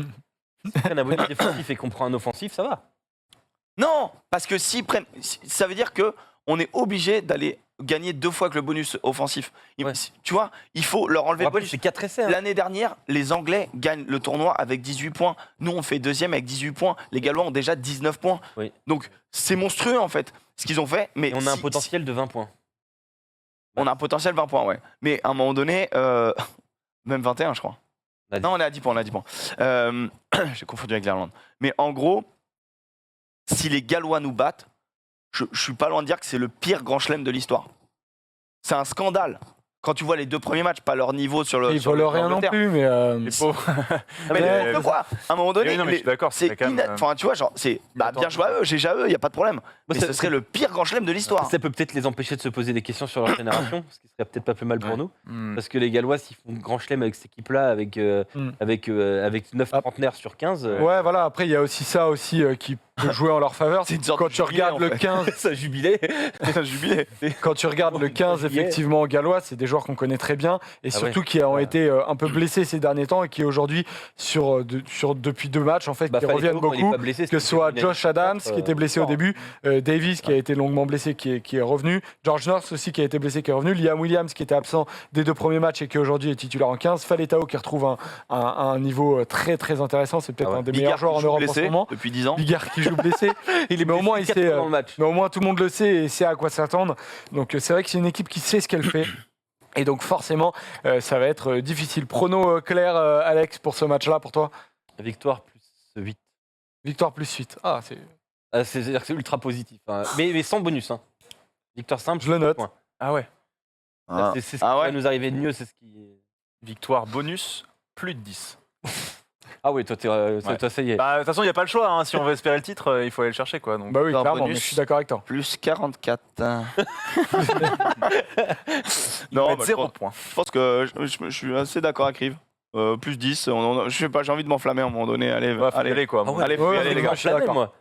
Si on prend un bonus défensif et qu'on prend un offensif, ça va. Non, parce que s'ils prennent, ça veut dire que on est obligé d'aller gagner 2 fois que le bonus offensif. Ouais. Tu vois, il faut leur On enlever le rappelle, bonus. c'est 4 essais. hein. L'année dernière, les Anglais gagnent le tournoi avec 18 points. Nous, on fait deuxième avec 18 points. Les Gallois ont déjà 19 points. Oui. Donc, c'est monstrueux, en fait, ce qu'ils ont fait. Mais Et on a un si- potentiel de 20 points. on a un potentiel 20 points, ouais. Mais à un moment donné, même 21, je crois. On a 10. Non, on est à 10 points, on est à 10 points. J'ai confondu avec l'Irlande. Mais en gros, si les Gallois nous battent, je suis pas loin de dire que c'est le pire grand chelem de l'histoire. C'est un scandale. Quand tu vois les 2 premiers matchs, pas leur niveau sur le. Ils sur volent rien non l'Angleterre. plus, mais Les pauvres. Mais Ouais. n'importe quoi. À un moment donné, Oui, non, mais je suis d'accord. c'est c'était quand même, enfin, tu vois, genre, c'est bien joué à eux, GG à eux, il y a pas de problème. Mais ça- ce serait le pire grand chelem de l'histoire. Ça peut peut-être les empêcher de se poser des questions sur leur génération, ce qui serait peut-être pas plus mal pour Ouais. nous. Hmm. Parce que les Gallois, s'ils font grand chelem avec cette équipe-là, avec 9 Ah. trentenaires sur 15, ouais, voilà. Après, il y a aussi ça aussi qui peut jouer en leur faveur. C'est une sorte Quand de tu jubilé, regardes en le fait. 15, ça jubilé. C'est un jubilé. quand tu regardes le 15, juillet. effectivement, gallois, c'est des joueurs qu'on connaît très bien et Ah surtout ouais. qui ont Ouais. été un peu blessés ces derniers temps et qui aujourd'hui, depuis 2 matchs, en fait, qui reviennent Falletto, quand il est beaucoup. pas blessé, Que ce soit Josh Adams qui était blessé au début, Davis qui a été longuement blessé qui est revenu, George North aussi qui a été blessé qui est revenu, Liam Williams qui était absent des 2 premiers matchs et qui aujourd'hui est titulaire en 15, Falletao qui retrouve un niveau très très intéressant, c'est peut-être Ah ouais. un des Bigard meilleurs joueurs en qui joue Europe en ce blessé moment. depuis 10 ans. Bigard qui joue blessé, Il est mais au moins il sait, dans le match. mais au moins tout le monde le sait et sait à quoi s'attendre. Donc c'est vrai que c'est une équipe qui sait ce qu'elle fait. Et donc forcément, ça va être difficile. Prono clair, Alex, pour ce match-là, pour toi? Victoire plus 8. Victoire plus 8. Ah, c'est... C'est-à-dire que c'est ultra positif. hein. Mais sans bonus. Hein. Victoire simple. Je le note. point. Ah ouais. Ah. C'est ce qui Ah ouais. va nous arriver de mieux. C'est ce qui... Victoire bonus, plus de 10. Ah oui, toi, toi, ça y est. Bah, de toute façon, il n'y a pas le choix. Hein. Si on veut espérer le titre, il faut aller le chercher, quoi. Donc, Bah oui, Victoire clairement, bonus. mais je suis d'accord avec toi. Plus 44. il va non, être bah, 0 points. je pense que je suis assez d'accord avec Rive. Plus 10. Je sais pas, j'ai envie de m'enflammer à un moment donné. Allez, Ouais, faut y allez. aller, quoi. Ah ouais. Allez, Ouais, allez, les gars. moi, je suis m'enflammais, d'accord. moi.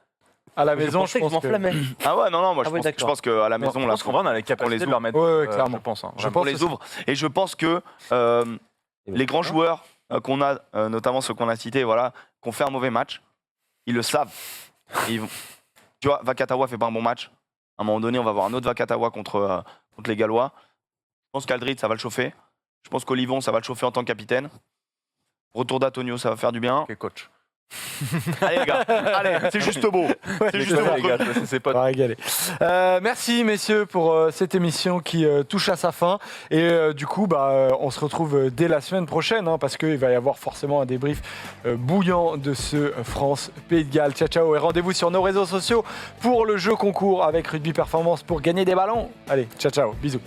À la maison, pensais je que pense que... m'enflammais. Ah ouais, non, moi Ah je ouais, pense, je d'accord. pense qu'à la maison, Je là, pense qu'on va dans la les capacité de ouvre. leur mettre. Ouais, clairement. Je pense. Hein, Je vraiment. on les ouvre. Et je pense que les grands joueurs qu'on a, notamment ceux qu'on a cités, voilà, qu'on fait un mauvais match, ils le savent. Et ils vont... Tu vois, Vakatawa fait pas un bon match. À un moment donné, on va avoir un autre Vakatawa contre les Gallois. Je pense qu'Aldrit, ça va le chauffer. Je pense qu'Olivon, ça va le chauffer en tant que capitaine. Retour d'Antonio, ça va faire du bien. Ok, coach. Allez les gars, allez, c'est juste beau. C'est juste beau. les gars, c'est pas On va régaler. Merci messieurs pour cette émission qui touche à sa fin et du coup on se retrouve dès la semaine prochaine hein, parce qu'il va y avoir forcément un débrief bouillant de ce France-Pays de Galles. Ciao ciao et rendez-vous sur nos réseaux sociaux pour le jeu concours avec Rugby Performance pour gagner des ballons. Allez, ciao ciao, bisous.